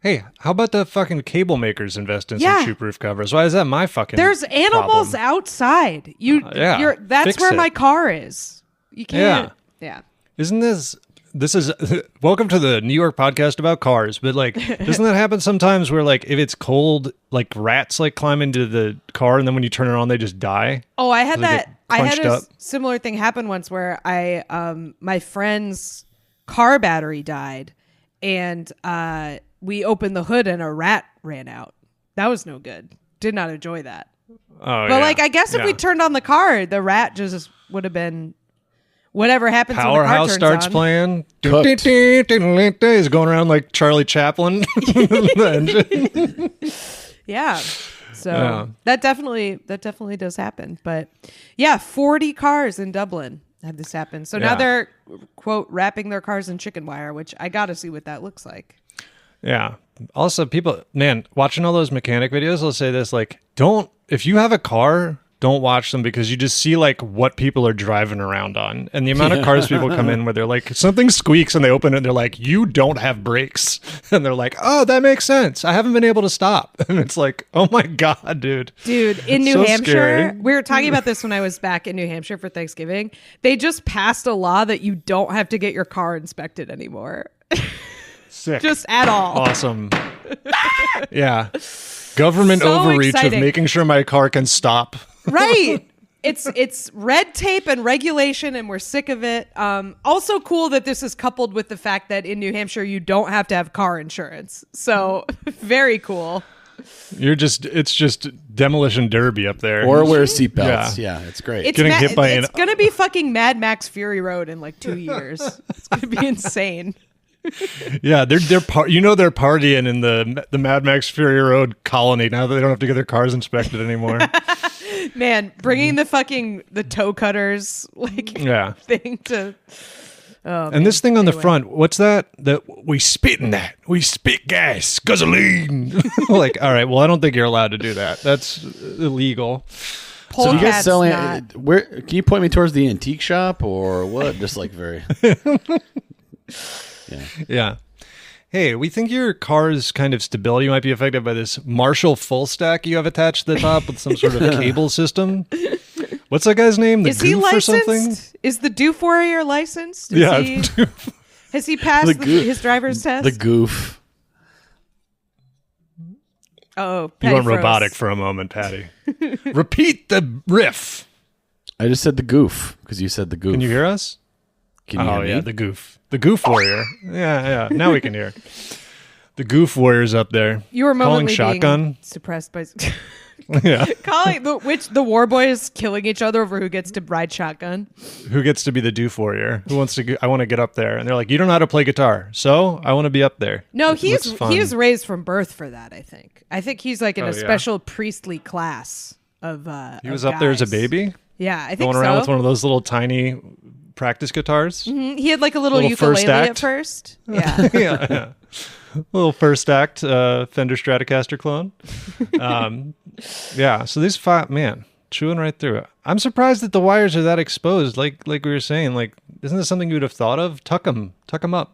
Hey, how about the fucking cable makers invest in Yeah. some chew-proof covers? Why is that my fucking There's animals problem? outside. Yeah, That's fix where it. my car is. You can't. Yeah. Isn't this is welcome to the New York podcast about cars, but like doesn't that happen sometimes where like if it's cold, like rats like climb into the car and then when you turn it on they just die? Oh, I had They that. get I had crunched a up. similar thing happen once where my friend's car battery died, and we opened the hood and a rat ran out. That was no good. Did not enjoy that. Oh, But like, I guess if we turned on the car, the rat just would have been whatever happens when the car Powerhouse turns starts on. playing, Cooked. is going around like Charlie Chaplin. The engine. Yeah. So Yeah. that definitely does happen. But yeah, 40 cars in Dublin had this happen. So now Yeah. they're, quote, wrapping their cars in chicken wire, which I got to see what that looks like. Yeah. Also, people, man, watching all those mechanic videos, I'll say this, like, if you have a car, don't watch them because you just see like what people are driving around on. And the amount of cars people come in where they're like, something squeaks and they open it and they're like, you don't have brakes. And they're like, oh, that makes sense. I haven't been able to stop. And it's like, oh my God, dude. Dude, in New So Hampshire, scary. we were talking about this when I was back in New Hampshire for Thanksgiving. They just passed a law that you don't have to get your car inspected anymore. Sick. Just at all. Awesome. Yeah. Government So overreach exciting. of making sure my car can stop. Right. It's red tape and regulation, and we're sick of it. Also cool that this is coupled with the fact that in New Hampshire you don't have to have car insurance. So very cool. It's just demolition derby up there. Or wear seatbelts. Yeah. Yeah, it's great. It's Getting hit by it's an- gonna be fucking Mad Max Fury Road in like 2 years. It's gonna be insane. Yeah, they're they're partying in the Mad Max Fury Road colony now that they don't have to get their cars inspected anymore. Man, bringing the toe cutters like Yeah. thing to. Oh, And this thing on the Anyway. front, what's that? That we spit in that. We spit gas, gasoline. Like, all right, well, I don't think you're allowed to do that. That's illegal. So do you guys Polecat's sell not- where? Can you point me towards the antique shop or what? Just like very. Yeah. Hey, we think your car's kind of stability might be affected by this Marshall full stack you have attached to the top with some sort of cable system. What's that guy's name? The Is he Goof or something? licensed? Is the Doof Warrior licensed? Is Yeah. he- has he passed The Goof. his driver's test? The goof. Oh, You Patty went froze. robotic for a moment, Patty. Repeat the riff. I just said the goof because you said the goof. Can you hear us? Can you hear me? Yeah, the Goof. The Goof Warrior. Yeah. Now we can hear. The Goof Warrior's up there. You were calling momently shotgun. being suppressed by Yeah. calling the war boys killing each other over who gets to ride shotgun. Who gets to be the Doof Warrior? Who wants to? I want to get up there. And they're like, you don't know how to play guitar, so I want to be up there. No, It looks fun. he is raised from birth for that. I think he's like in Oh, a yeah. special priestly class of. He was up there as a baby, Yeah, I think going so. around with one of those little tiny practice guitars. He had like a little Little first ukulele at act. first. Yeah. Yeah. Little first act Fender Stratocaster clone. Yeah. So these five, man, chewing right through it. I'm surprised that the wires are that exposed. Like we were saying, like, isn't this something you would have thought of? Tuck them up. Put them in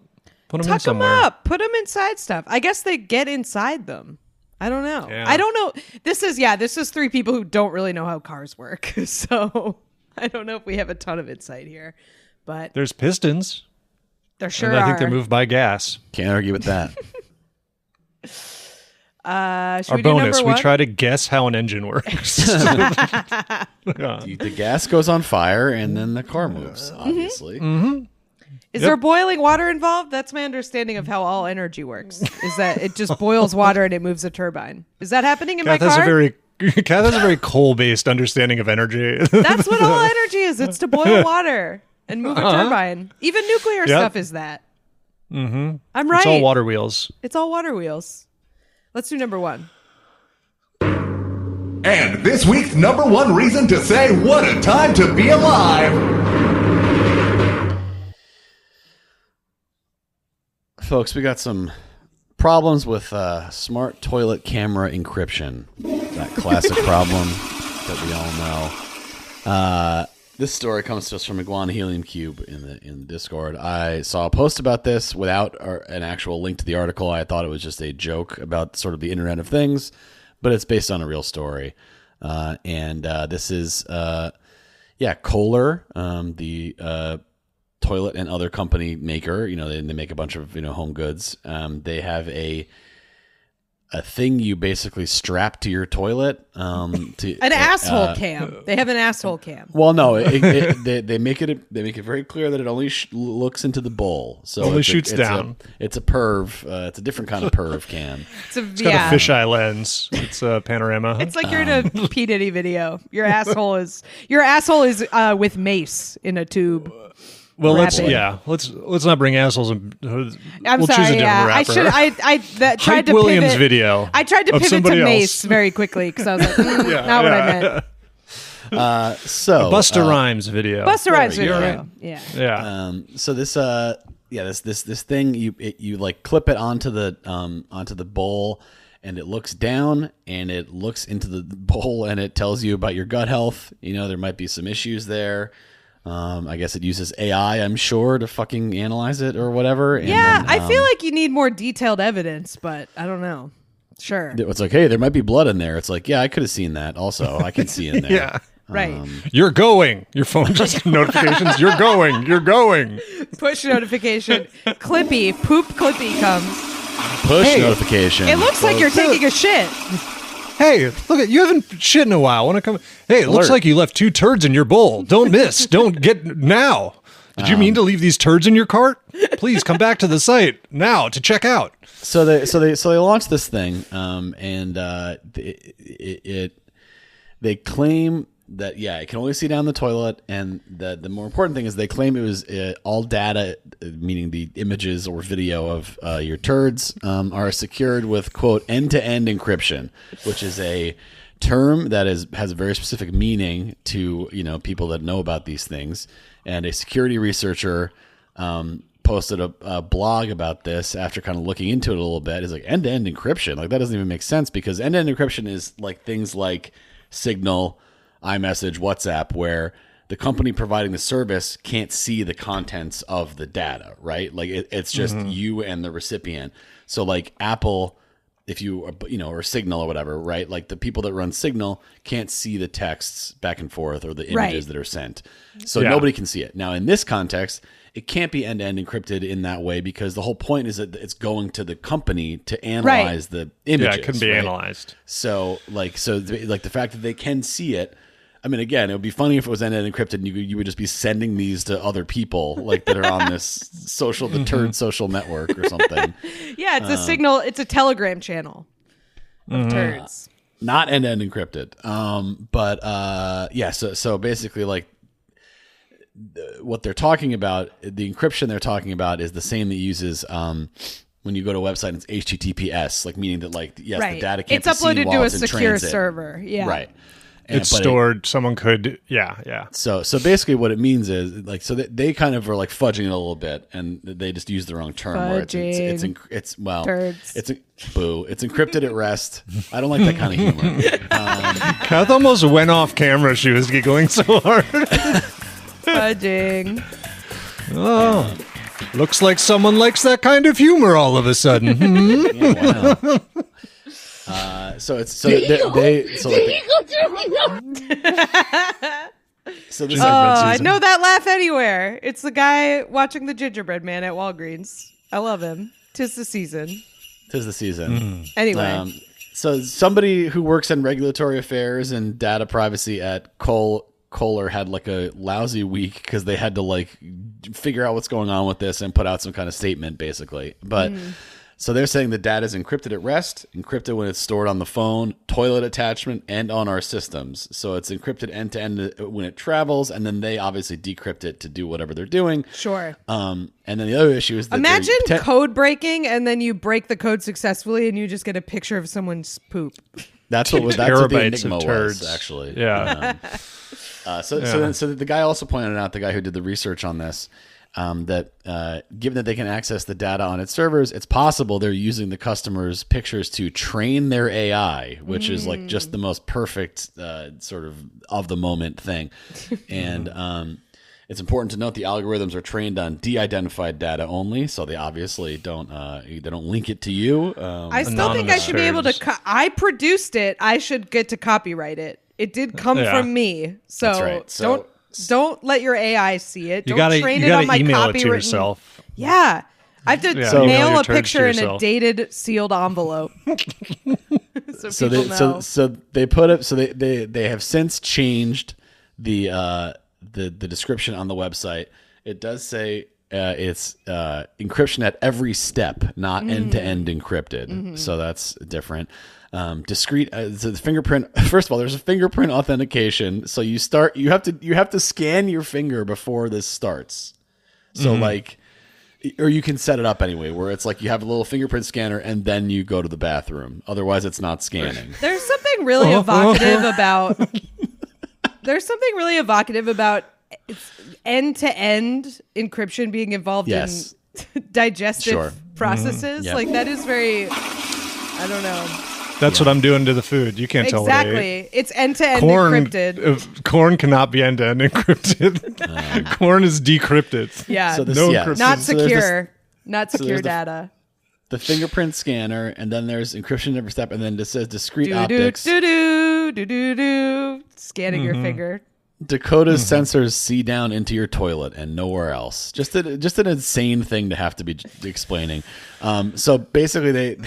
Tuck them somewhere. up. Put them inside stuff. I guess they get inside them. I don't know. Yeah. I don't know. This is three people who don't really know how cars work. So I don't know if we have a ton of insight here, but There's pistons. there sure And I are. think they're moved by gas. Can't argue with that. Should Our we do bonus, number we one? try to guess how an engine works. Yeah. The gas goes on fire and then the car moves. Obviously. Is there boiling water involved? That's my understanding of how all energy works. Is that it just boils water and it moves a turbine? Is that happening in my Kath has car? a very Kath has a very coal-based understanding of energy. That's what all energy is. It's to boil water and move a turbine. Even nuclear stuff is that. Mm-hmm. I'm right. It's all water wheels. It's all water wheels. Let's do number 1. And this week's number 1 reason to say what a time to be alive. Folks, we got some problems with smart toilet camera encryption. That classic problem that we all know. This story comes to us from Iguana Helium Cube in the Discord. I saw a post about this without an actual link to the article. I thought it was just a joke about sort of the Internet of Things, but it's based on a real story. This is, Kohler, the toilet and other company maker. You know, they make a bunch of home goods. They have a thing you basically strap to your toilet. An asshole cam. They have an asshole cam. Well, no, they make it very clear that it only looks into the bowl. So only shoots down. It's a perv. It's a different kind of perv cam. It's got a fisheye lens. It's a panorama. It's like you're in a P Diddy video. Your asshole is with mace in a tube. Well, let's not bring assholes. I'm we'll sorry. Choose a different rapper. Tried to Williams pivot. video. I tried to pivot to Mace very quickly because I was like, not what I meant. Busta Rhymes video. Busta Rhymes video. Yeah. So this this thing you like clip it onto the bowl, and it looks down and it looks into the bowl and it tells you about your gut health. There might be some issues there. I guess it uses AI, I'm sure, to fucking analyze it or whatever. And then, I feel like you need more detailed evidence, but I don't know. Sure. It's like, hey, there might be blood in there. It's like, yeah, I could have seen that. Also, I can see in there. Yeah. Right. You're going. Your phone just notifications. You're going. You're going. Push notification. Clippy. Poop Clippy comes. Push notification. It looks like you're taking a shit. Hey, look, you haven't shit in a while. Want to come? Hey, it looks like you left 2 turds in your bowl. Don't miss. Don't get now. Did you mean to leave these turds in your cart? Please come back to the site now to check out. So they launched this thing, and they claim that it can only see down the toilet, and the more important thing is they claim it was all data, meaning the images or video of your turds are secured with quote end-to-end encryption, which is a term that has a very specific meaning to people that know about these things. And a security researcher posted a blog about this after kind of looking into it a little bit. Is like end-to-end encryption, like that doesn't even make sense, because end-to-end encryption is like things like Signal, iMessage, WhatsApp, where the company providing the service can't see the contents of the data, right? Like it's just you and the recipient. So like Apple, if you or Signal or whatever, right? Like the people that run Signal can't see the texts back and forth or the images that are sent. So nobody can see it. Now in this context, it can't be end-to-end encrypted in that way, because the whole point is that it's going to the company to analyze the images. Yeah, it couldn't be analyzed. So the fact that they can see it, I mean, again, it would be funny if it was end-to-end encrypted and you would just be sending these to other people like that are on this the turd social network or something. Yeah, it's a Signal. It's a Telegram channel of turds. Not end-to-end encrypted. So basically, like, what they're talking about, the encryption they're talking about is the same that uses when you go to a website and it's HTTPS, like meaning that the data can't be seen while it's in transit. It's uploaded to a secure server. Yeah. Right. It's stored. Someone could, So basically, what it means is they kind of are like fudging it a little bit, and they just use the wrong term. Fudging. Where it's turds. It's encrypted at rest. I don't like that kind of humor. Kath almost went off camera. She was giggling so hard. Fudging. Oh, looks like someone likes that kind of humor all of a sudden. Yeah, wow. I know that laugh anywhere. It's the guy watching the Gingerbread Man at Walgreens. I love him. 'Tis the season. Anyway. So somebody who works in regulatory affairs and data privacy at Kohler had like a lousy week because they had to like figure out what's going on with this and put out some kind of statement, basically. But So they're saying the data is encrypted at rest, encrypted when it's stored on the phone, toilet attachment, and on our systems. So it's encrypted end to end when it travels, and then they obviously decrypt it to do whatever they're doing. Sure. And then the other issue is that imagine code breaking, and then you break the code successfully, and you just get a picture of someone's poop. That's what the Enigma was, actually. Yeah. So the guy also pointed out, the guy who did the research on this, that given that they can access the data on its servers, it's possible they're using the customer's pictures to train their AI, which is like just the most perfect sort of the moment thing. And it's important to note the algorithms are trained on de-identified data only, so they obviously don't link it to you. I still think I should be able to. I produced it. I should get to copyright it. It did come from me, so, that's right. Don't let your AI see it. You don't train it on my email copywritten. it to yourself. Yeah, I have to email mail your a turds picture to in a yourself. dated sealed envelope. so people know. So they put it. So they have since changed the description on the website. It does say it's encryption at every step, not end to end encrypted. So that's different. Discrete. So the fingerprint. First of all, there's a fingerprint authentication. So you have to scan your finger before this starts. So or you can set it up anyway, where it's like you have a little fingerprint scanner and then you go to the bathroom. Otherwise, it's not scanning. There's something really evocative about. There's something really evocative about end-to-end encryption being involved in digestive processes. Yep. Like that is very. I don't know. That's what I'm doing to the food. You can't tell what I ate. Exactly. It's end-to-end encrypted. Corn cannot be end-to-end encrypted. Corn is decrypted. Yeah. So encryption. Not secure. Not secure data. The fingerprint scanner, and then there's encryption every step, and then it says discrete optics. Scanning your finger. Dakota's sensors see down into your toilet and nowhere else. Just an insane thing to have to be explaining. So basically, they.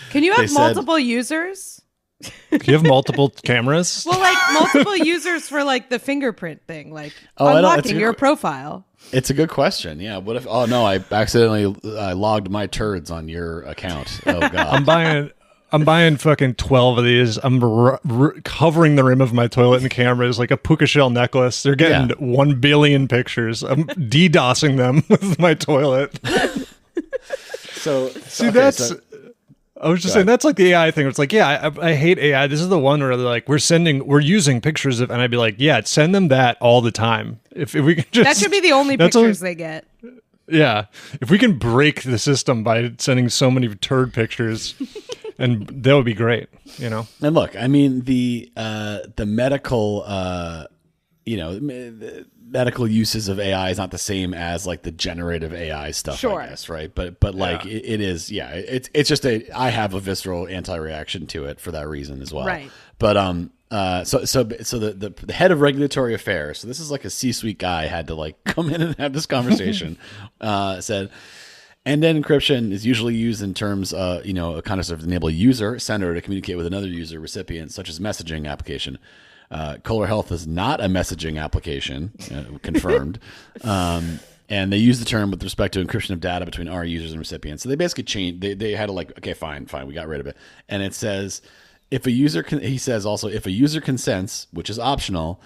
Can you have multiple users? Do you have multiple cameras? Well, like multiple users for like the fingerprint thing, like Oh, unlocking your profile. It's a good question. Yeah. What if? Oh no, I accidentally logged my turds on your account. Oh god. I'm buying fucking 12 of these. I'm covering the rim of my toilet in cameras like a puka shell necklace. They're getting 1 billion pictures. I'm DDoSing them with my toilet. So I was just saying that's like the AI thing. It's like, I hate AI. This is the one where they're like, we're using pictures of, and I'd be like, send them that all the time. If we can just, that should be the only pictures they get. Yeah, if we can break the system by sending so many turd pictures, and that would be great. You know. And look, I mean the medical, medical uses of AI is not the same as like the generative AI stuff, sure. I guess, right? But like it is, it's just I have a visceral anti-reaction to it for that reason as well. Right. But so the head of regulatory affairs, so this is like a C-suite guy, had to like come in and have this conversation. Said end-to-end encryption is usually used in terms a kind of sort of enable a user sender to communicate with another user recipient, such as messaging application. Kohler Health is not a messaging application, confirmed. And they use the term with respect to encryption of data between our users and recipients. So they basically changed. They had to like, okay, fine, we got rid of it. And it says if a user consents, which is optional,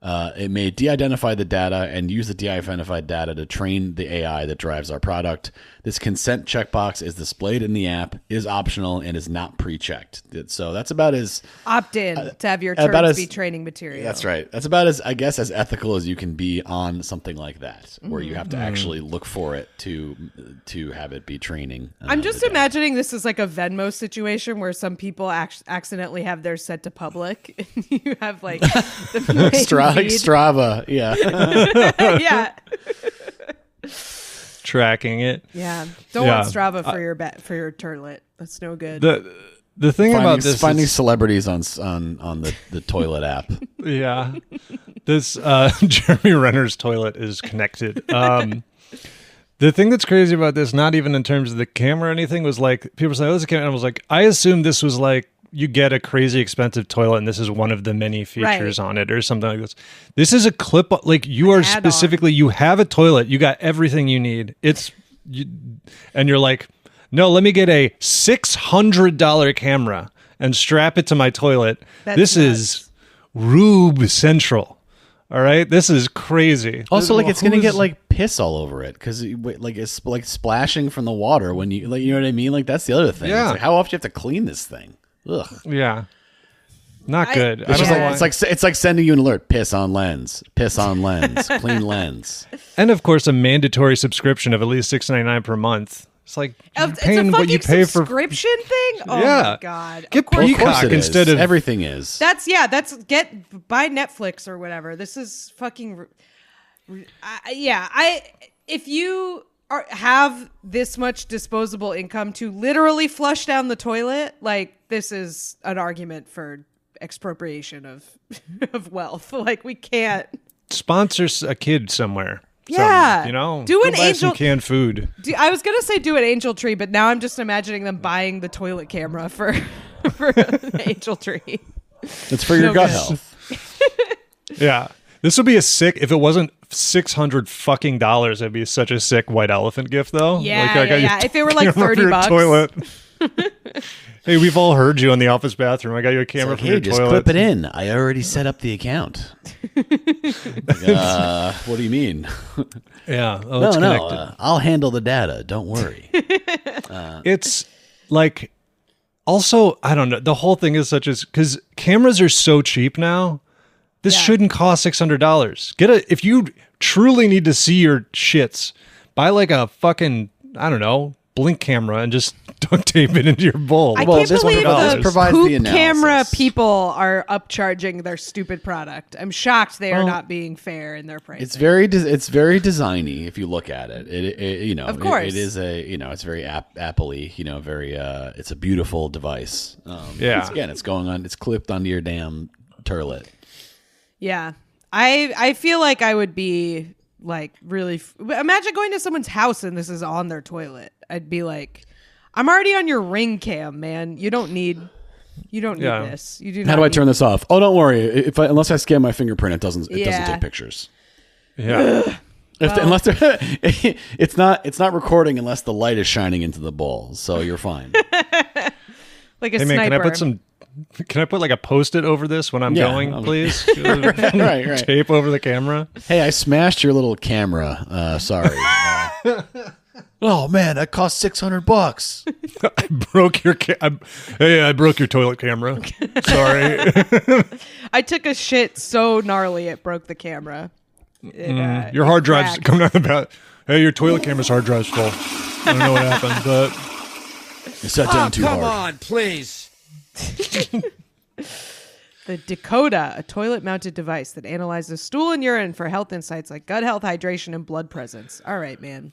it may de-identify the data and use the de-identified data to train the AI that drives our product. This consent checkbox is displayed in the app, is optional, and is not pre-checked. So that's about as opt-in to have your turds be training material. That's right. That's about as, I guess, as ethical as you can be on something like that, where you have to actually look for it to have it be training. I'm just imagining this is like a Venmo situation where some people accidentally have theirs set to public, and you have like the Strava, yeah. Yeah. Tracking it. Yeah. Don't want Strava for your turlet. That's no good. The thing about this finding celebrities on the toilet app. Yeah. This Jeremy Renner's toilet is connected. The thing that's crazy about this, not even in terms of the camera or anything, was like people say, "Oh, this is a camera." And I was like, I assumed this was like you get a crazy expensive toilet and this is one of the many features on it or something like this. This is a clip, like you are specifically, you have a toilet, you got everything you need. And you're like, No, let me get a $600 camera and strap it to my toilet. This is Rube Central. All right, this is crazy. Also, like it's gonna get like piss all over it because like it's like splashing from the water when you like, you know what I mean? Like that's the other thing. Yeah. It's like, how often do you have to clean this thing? Ugh. Yeah, not good. It's, just like, it's like sending you an alert: piss on lens, clean lens. And of course, a mandatory subscription of at least $6.99 per month. It's like It's a paying what you pay for subscription thing. Oh Yeah. my god! Get Of course- Peacock instead of everything is. That's buy Netflix or whatever. This is fucking. If you have this much disposable income to literally flush down the toilet, like this is an argument for expropriation of of wealth. Like we can't sponsor a kid somewhere. Yeah. You know, Do go an buy angel- some canned food. I was gonna say do an angel tree, but now I'm just imagining them buying the toilet camera for an angel tree. It's for your gut health. Yeah. This would be a sick, if it wasn't $600 fucking dollars, it'd be such a sick white elephant gift though. Yeah, like, I got yeah. you If it were like camera for your $30. toilet. Hey, we've all heard you in the office bathroom. I got you a camera for your just toilet. clip it in. I already set up the account. What do you mean? Yeah. Oh, it's connected. I'll handle the data. Don't worry. It's like, also, I don't know. The whole thing is because cameras are so cheap now. This shouldn't cost $600. If you truly need to see your shits, buy like a fucking, I don't know, Blink camera and just duct tape it into your bowl. I can't this believe one the provides poop the analysis. camera people are upcharging their stupid product. I'm shocked they are not being fair in their pricing. It's very designy if you look at it. It you know, Of course. it is a, you know, it's very Apple-y, you know, very it's a beautiful device. It's going on. It's clipped onto your damn turlet. Yeah. I feel like I would be like really imagine going to someone's house and this is on their toilet. I'd be like, I'm already on your Ring cam, man. You don't need this. You do. How do I turn this off? Oh, don't worry. Unless I scan my fingerprint, it doesn't take pictures. Yeah. Unless it's not recording unless the light is shining into the bowl, so you're fine. Like a Hey man, sniper. can I put like a Post-it over this when I'm going, please? right. Tape over the camera. Hey, I smashed your little camera. Sorry. Oh man, that cost $600. I broke your I broke your toilet camera. Sorry. I took a shit so gnarly it broke the camera. Your hard drive's coming out about. Hey, your toilet camera's hard drive's full. I don't know what happened, but You sat down too hard. Come on, please. The Dakota, a toilet-mounted device that analyzes stool and urine for health insights like gut health, hydration, and blood presence. All right, man.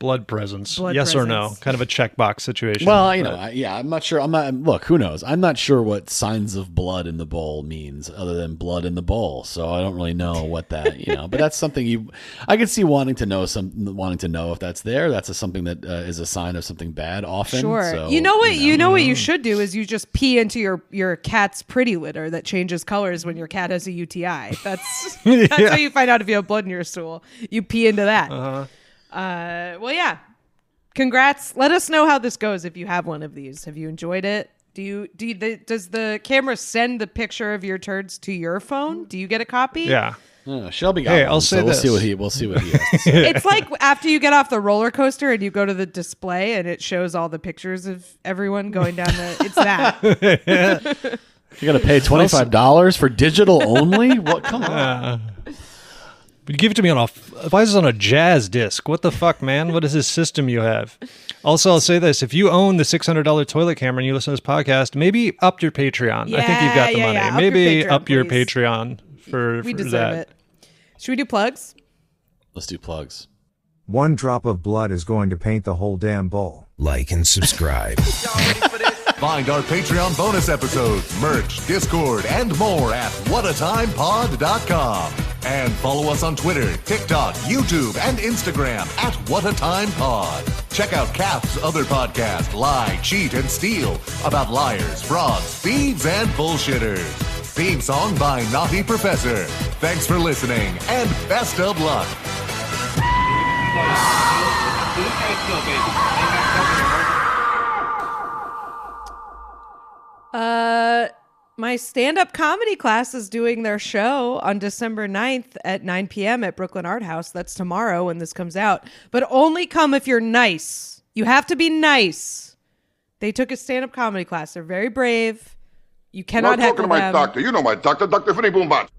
blood presence. Blood yes or no? presence. Kind of a checkbox situation. Well, you know, I'm not sure. Look, who knows? I'm not sure what signs of blood in the bowl means other than blood in the bowl. So I don't really know what that, but that's something I could see wanting to know if that's there. That's something that is a sign of something bad often. Sure. So, you know what you should do is you just pee into your cat's pretty litter that changes colors when your cat has a UTI. That's how you find out if you have blood in your stool. You pee into that. Well, yeah. Congrats. Let us know how this goes if you have one of these. Have you enjoyed it? Does the camera send the picture of your turds to your phone? Do you get a copy? Yeah. Shelby got Hey, one, I'll say so this. we'll see what he has to say. It's like after you get off the roller coaster and you go to the display and it shows all the pictures of everyone going down it's that. You got to pay $25 for digital only? What? Come on. But you give it to me why is this on a jazz disc? What the fuck, man? What is this system you have? Also, I'll say this. If you own the $600 toilet camera and you listen to this podcast, maybe up your Patreon. I think you've got the money. Yeah. Maybe up your please. Patreon for We deserve that. it. Should we do plugs? Let's do plugs. One drop of blood is going to paint the whole damn bowl. Like and subscribe. Find our Patreon bonus episodes, merch, Discord, and more at whatatimepod.com. And follow us on Twitter, TikTok, YouTube, and Instagram at whatatimepod. Check out Cap's other podcast, Lie, Cheat, and Steal, about liars, frauds, thieves, and bullshitters. Theme song by Naughty Professor. Thanks for listening, and best of luck. Still, baby. Ain't got nothing to work My stand-up comedy class is doing their show on December 9th at 9 p.m. at Brooklyn Art House. That's tomorrow when this comes out. But only come if you're nice. You have to be nice. They took a stand-up comedy class. They're very brave. You cannot heckle them. I'm talking to my doctor. You know my doctor, Dr. Vinny Boombot.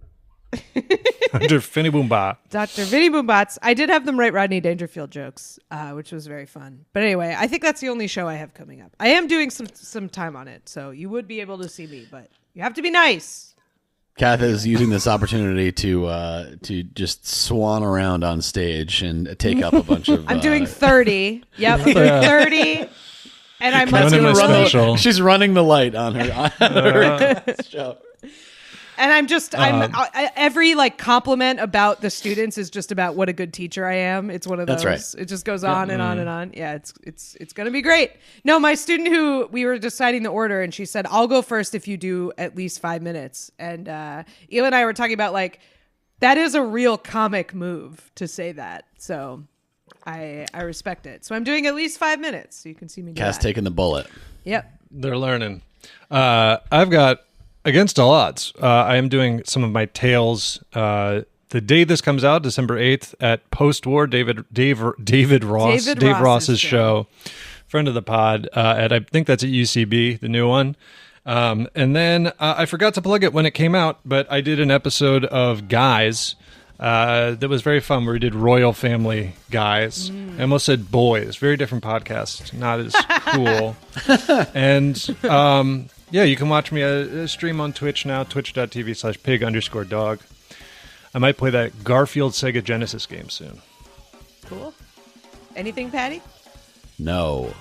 Dr. Finny Boomba. Dr. Vinny Boombots. I did have them write Rodney Dangerfield jokes, which was very fun. But anyway, I think that's the only show I have coming up. I am doing some time on it, so you would be able to see me, but you have to be nice. Kath is using this opportunity to just swan around on stage and take up a bunch of. I'm doing 30. Yep, I'm doing 30. And I'm Running my special. She's running the light on her show. And I'm every like compliment about the students is just about what a good teacher I am. It's one of those. That's right. It just goes on and on and on. Yeah, it's going to be great. No, my student who we were deciding the order and she said, I'll go first if you do at least 5 minutes. And Ela and I were talking about like, that is a real comic move to say that. So I respect it. So I'm doing at least 5 minutes. So you can see me do Kath's that. taking the bullet. Yep. They're learning. I've got, against all odds, I am doing some of my tales. The day this comes out, December 8th, at Post-War, David Ross's show, friend of the pod, at I think that's at UCB, the new one. And then I forgot to plug it when it came out, but I did an episode of Guys that was very fun, where we did Royal Family Guys. I almost said Boys. Very different podcast. Not as cool. And yeah, you can watch me stream on Twitch now, twitch.tv/pig_dog. I might play that Garfield Sega Genesis game soon. Cool. Anything, Patty? No.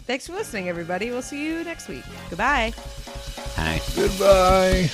Thanks for listening, everybody. We'll see you next week. Goodbye. Hi. Goodbye.